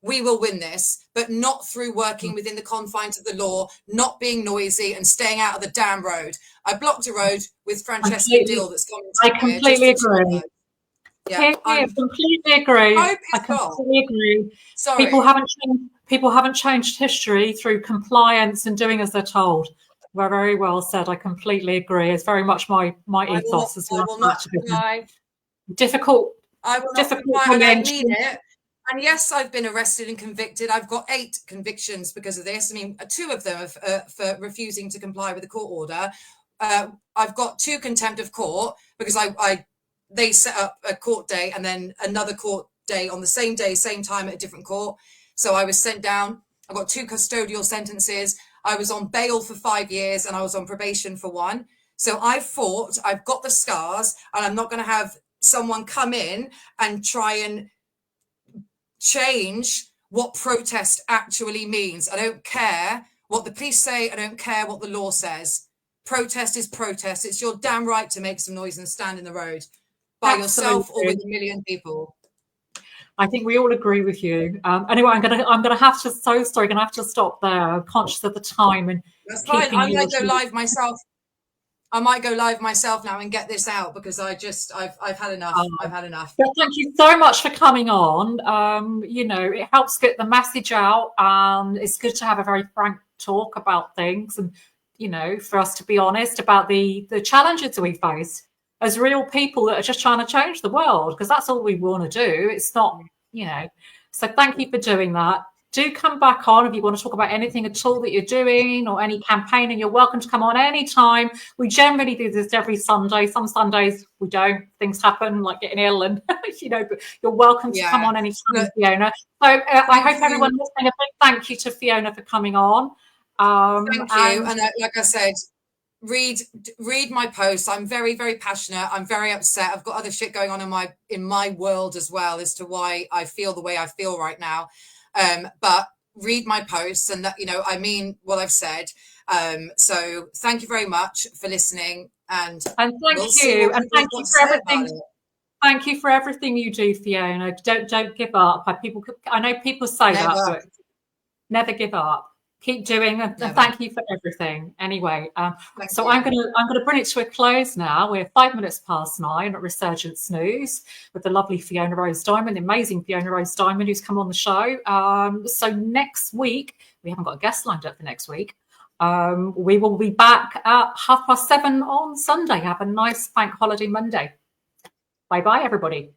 we will win this, but not through working within the confines of the law, not being noisy and staying out of the damn road. I blocked a road with Francesca Dill that's coming to I completely agree. Yeah, I completely agree. I completely agree. Sorry. People haven't changed history through compliance and doing as they're told. Well, very well said. I completely agree. It's very much my ethos as well. I will not deny. Difficult. I will not deny, and I mean it. And yes, I've been arrested and convicted. I've got 8 convictions because of this. I mean, 2 of them for refusing to comply with the court order. I've got 2 contempt of court because they set up a court date and then another court date on the same day, same time at a different court. So I was sent down. I got 2 custodial sentences. I was on bail for 5 years and I was on probation for 1. So I fought. I've got the scars, and I'm not going to have someone come in and try and change what protest actually means. I don't care what the police say. I don't care what the law says. Protest is protest. It's your damn right to make some noise and stand in the road by yourself or with a million people. I think we all agree with you. Anyway, I'm gonna have to. So sorry, gonna have to stop there. I'm conscious of the time and. That's fine. I might go live myself. I might go live myself now and get this out because I've had enough. I've had enough. But thank you so much for coming on. It helps get the message out. It's good to have a very frank talk about things, and for us to be honest about the challenges we face as real people that are just trying to change the world, because that's all we want to do. It's not, So thank you for doing that. Do come back on if you want to talk about anything at all that you're doing or any campaign, and you're welcome to come on anytime. We generally do this every Sunday. Some Sundays we don't. Things happen, like getting ill, and but you're welcome to come on anytime, Fiona. So I hope everyone listening, a big thank you to Fiona for coming on. Thank you. And like I said, read my posts. I'm very, very passionate. I'm very upset. I've got other shit going on in my world as well as to why I feel the way I feel right now. But read my posts, and that I mean what I've said. So thank you very much for listening, and thank you for everything. Thank you for everything you do, Fiona. Don't give up. I know people say that, but never give up. Keep doing it. And thank you for everything. Anyway, so I'm gonna bring it to a close now. We're 5 minutes past 9 at Resurgence News with the lovely Fiona Rose Diamond, the amazing Fiona Rose Diamond, who's come on the show. So next week, we haven't got a guest lined up for next week. We will be back at 7:30 on Sunday. Have a nice bank holiday Monday. Bye bye, everybody.